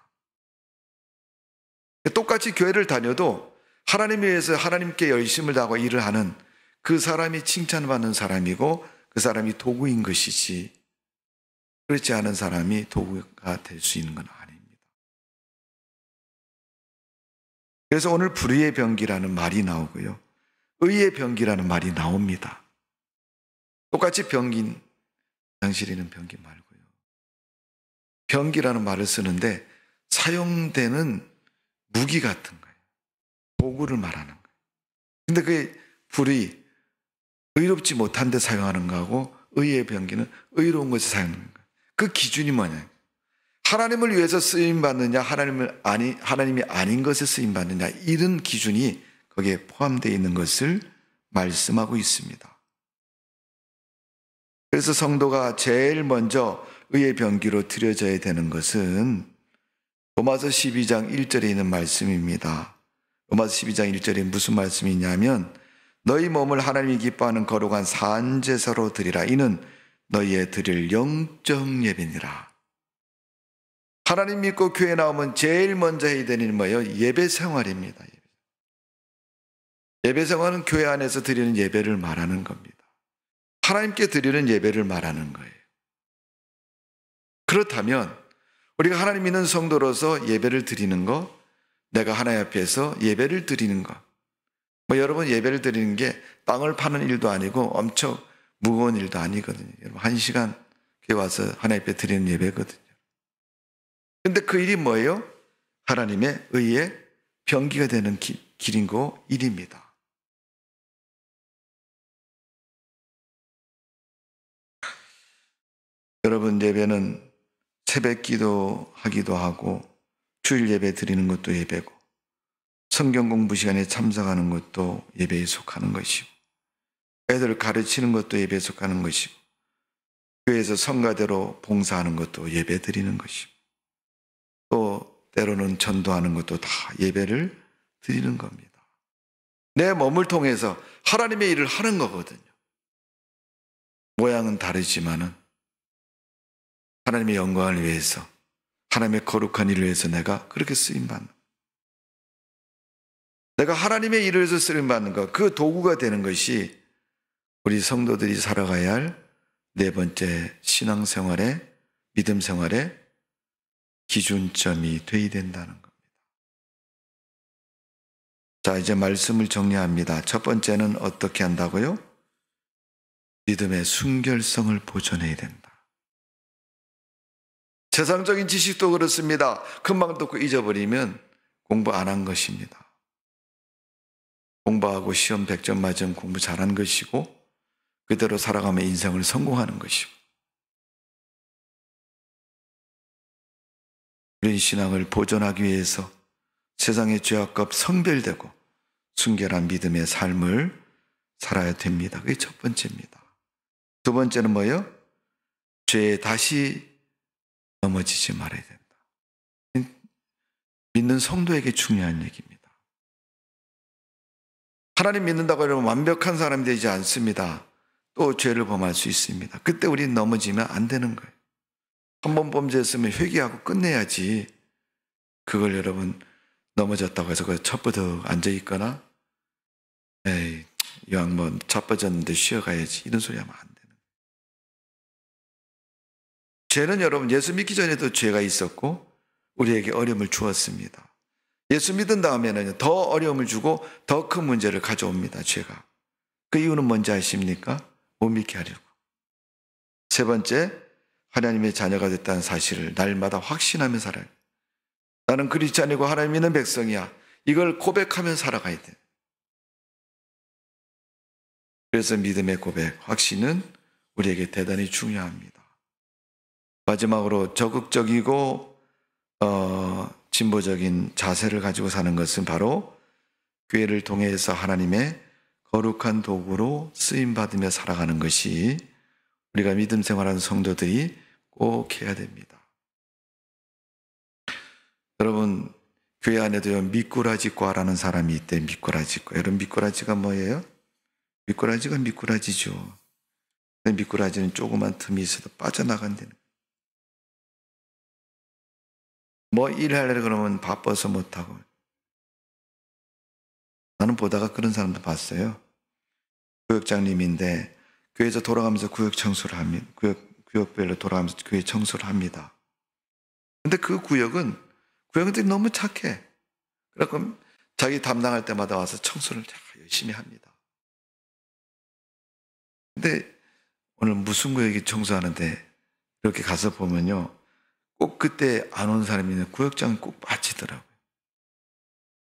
똑같이 교회를 다녀도 하나님에 의해서 하나님께 열심을 다하고 일을 하는 그 사람이 칭찬받는 사람이고 그 사람이 도구인 것이지, 그렇지 않은 사람이 도구가 될 수 있는 건 아닙니다. 그래서 오늘 불의의 병기라는 말이 나오고요, 의의 병기라는 말이 나옵니다. 똑같이 병긴, 양실이는 병기 말고요, 병기라는 말을 쓰는데 사용되는 무기 같은 거예요. 도구를 말하는 거예요. 근데 그게 불의, 의롭지 못한 데 사용하는 거하고 의의 병기는 의로운 것에 사용하는 거예요. 그 기준이 뭐냐? 하나님을 위해서 쓰임받느냐, 하나님이 아닌 것에 쓰임받느냐, 이런 기준이 거기에 포함되어 있는 것을 말씀하고 있습니다. 그래서 성도가 제일 먼저 의의 병기로 드려져야 되는 것은 로마서 12장 1절에 있는 말씀입니다. 로마서 12장 1절에 무슨 말씀이 있냐면 너희 몸을 하나님이 기뻐하는 거룩한 산제사로 드리라. 이는 너희의 드릴 영적 예배니라. 하나님 믿고 교회 나오면 제일 먼저 해야 되는 뭐예요? 예배 생활입니다. 예배 생활은 교회 안에서 드리는 예배를 말하는 겁니다. 하나님께 드리는 예배를 말하는 거예요. 그렇다면 우리가 하나님 믿는 성도로서 예배를 드리는 거, 내가 하나님 앞에서 예배를 드리는 거, 여러분 예배를 드리는 게 땅을 파는 일도 아니고 엄청 무거운 일도 아니거든요. 여러분 1시간 교회 와서 하나님 앞에 드리는 예배거든요. 근데 그 일이 뭐예요? 하나님의 의의 병기가 되는 길이고 일입니다. 여러분 예배는 새벽 기도하기도 하고 주일 예배 드리는 것도 예배고 성경 공부 시간에 참석하는 것도 예배에 속하는 것이고 애들 가르치는 것도 예배에 속하는 것이고 교회에서 성가대로 봉사하는 것도 예배 드리는 것이고 또 때로는 전도하는 것도 다 예배를 드리는 겁니다. 내 몸을 통해서 하나님의 일을 하는 거거든요. 모양은 다르지만은 하나님의 영광을 위해서 하나님의 거룩한 일을 위해서 내가 그렇게 쓰임받는, 내가 하나님의 일을 위해서 쓰임받는 것, 그 도구가 되는 것이 우리 성도들이 살아가야 할 네 번째 신앙생활의 믿음 생활의 기준점이 되어야 된다는 겁니다. 자, 이제 말씀을 정리합니다. 첫 번째는 어떻게 한다고요? 믿음의 순결성을 보존해야 된다. 세상적인 지식도 그렇습니다. 금방 듣고 잊어버리면 공부 안 한 것입니다. 공부하고 시험 100점 맞으면 공부 잘한 것이고 그대로 살아가면 인생을 성공하는 것이고 우리 신앙을 보존하기 위해서 세상의 죄악과 성별되고 순결한 믿음의 삶을 살아야 됩니다. 그게 첫 번째입니다. 두 번째는 뭐예요? 죄에 다시 넘어지지 말아야 된다. 믿는 성도에게 중요한 얘기입니다. 하나님 믿는다고 하면 완벽한 사람이 되지 않습니다. 또 죄를 범할 수 있습니다. 그때 우리는 넘어지면 안 되는 거예요. 한 번 범죄했으면 회개하고 끝내야지. 그걸 여러분 넘어졌다고 해서 그 첩버덕 앉아있거나 에이 이왕 뭐 자빠졌는데 쉬어가야지 이런 소리 하면 안 되는 거예요. 죄는 여러분 예수 믿기 전에도 죄가 있었고 우리에게 어려움을 주었습니다. 예수 믿은 다음에는 더 어려움을 주고 더 큰 문제를 가져옵니다. 죄가. 그 이유는 뭔지 아십니까? 못 믿게 하려고. 세 번째, 하나님의 자녀가 됐다는 사실을 날마다 확신하며 살아요. 나는 그리스도인이고 하나님 믿는 백성이야. 이걸 고백하며 살아가야 돼. 그래서 믿음의 고백, 확신은 우리에게 대단히 중요합니다. 마지막으로 적극적이고 진보적인 자세를 가지고 사는 것은 바로 교회를 통해서 하나님의 거룩한 도구로 쓰임받으며 살아가는 것이 우리가 믿음 생활하는 성도들이 꼭 해야 됩니다. 여러분 교회 안에도 미꾸라지과라는 사람이 있대. 미꾸라지과. 여러분 미꾸라지가 뭐예요? 미꾸라지가 미꾸라지죠. 근데 미꾸라지는 조그만 틈이 있어도 빠져나간다는 거예요. 뭐 일하려고 그러면 바빠서 못하고. 나는 보다가 그런 사람도 봤어요. 구역장님인데 교회에서 돌아가면서 구역 청소를 합니다. 구역별로 돌아가면서 교회 청소를 합니다. 근데 그 구역들이 너무 착해. 그래서 자기 담당할 때마다 와서 청소를 열심히 합니다. 근데 오늘 무슨 구역이 청소하는데 이렇게 가서 보면요. 꼭 그때 안 온 사람이 있는데 구역장이 꼭 빠지더라고요.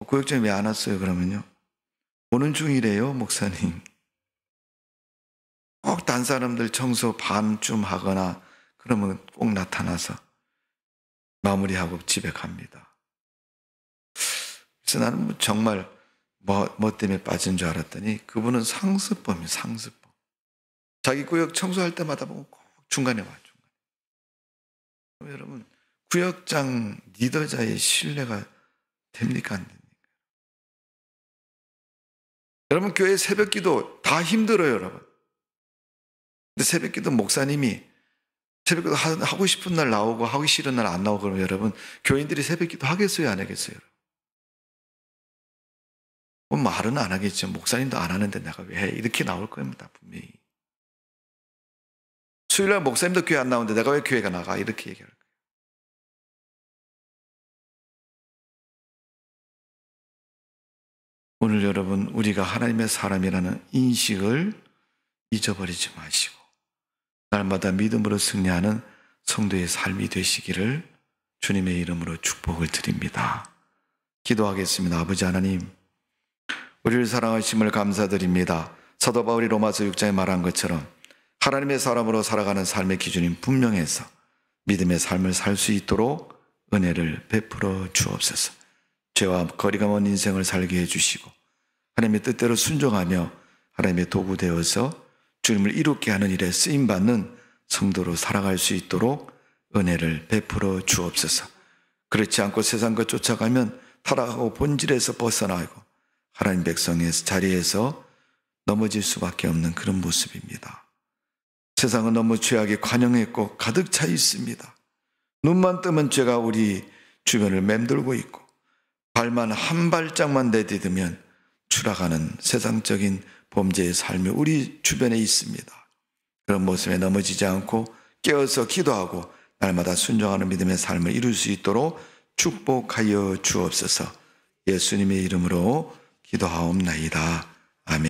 구역장이 왜 안 왔어요? 그러면요. 오는 중이래요, 목사님. 꼭 딴 사람들 청소 반쯤 하거나 그러면 꼭 나타나서 마무리하고 집에 갑니다. 그래서 나는 정말 뭐 때문에 빠진 줄 알았더니 그분은 상습범이에요, 상습범. 자기 구역 청소할 때마다 보면 꼭 중간에 와요. 여러분, 구역장 리더자의 신뢰가 됩니까? 안 됩니까? 여러분, 교회 새벽기도 다 힘들어요, 여러분. 근데 새벽기도 목사님이 새벽기도 하고 싶은 날 나오고 하기 싫은 날 안 나오고 그러면 여러분, 교인들이 새벽기도 하겠어요, 안 하겠어요? 뭐 말은 안 하겠죠. 목사님도 안 하는데 내가 왜 해? 이렇게 나올 겁니다, 분명히. 수요일날 목사님도 교회 안 나오는데 내가 왜 교회가 나가? 이렇게 얘기할 거예요. 오늘 여러분, 우리가 하나님의 사람이라는 인식을 잊어버리지 마시고 날마다 믿음으로 승리하는 성도의 삶이 되시기를 주님의 이름으로 축복을 드립니다. 기도하겠습니다. 아버지 하나님, 우리를 사랑하심을 감사드립니다. 사도 바울이 로마서 6장에 말한 것처럼 하나님의 사람으로 살아가는 삶의 기준이 분명해서 믿음의 삶을 살 수 있도록 은혜를 베풀어 주옵소서. 죄와 거리가 먼 인생을 살게 해주시고 하나님의 뜻대로 순종하며 하나님의 도구 되어서 주님을 이롭게 하는 일에 쓰임받는 성도로 살아갈 수 있도록 은혜를 베풀어 주옵소서. 그렇지 않고 세상 것 쫓아가면 타락하고 본질에서 벗어나고 하나님 백성의 자리에서 넘어질 수밖에 없는 그런 모습입니다. 세상은 너무 죄악이 관영했고 가득 차 있습니다. 눈만 뜨면 죄가 우리 주변을 맴돌고 있고 발만 한 발짝만 내디디면 추락하는 세상적인 범죄의 삶이 우리 주변에 있습니다. 그런 모습에 넘어지지 않고 깨어서 기도하고 날마다 순종하는 믿음의 삶을 이룰 수 있도록 축복하여 주옵소서. 예수님의 이름으로 기도하옵나이다. 아멘.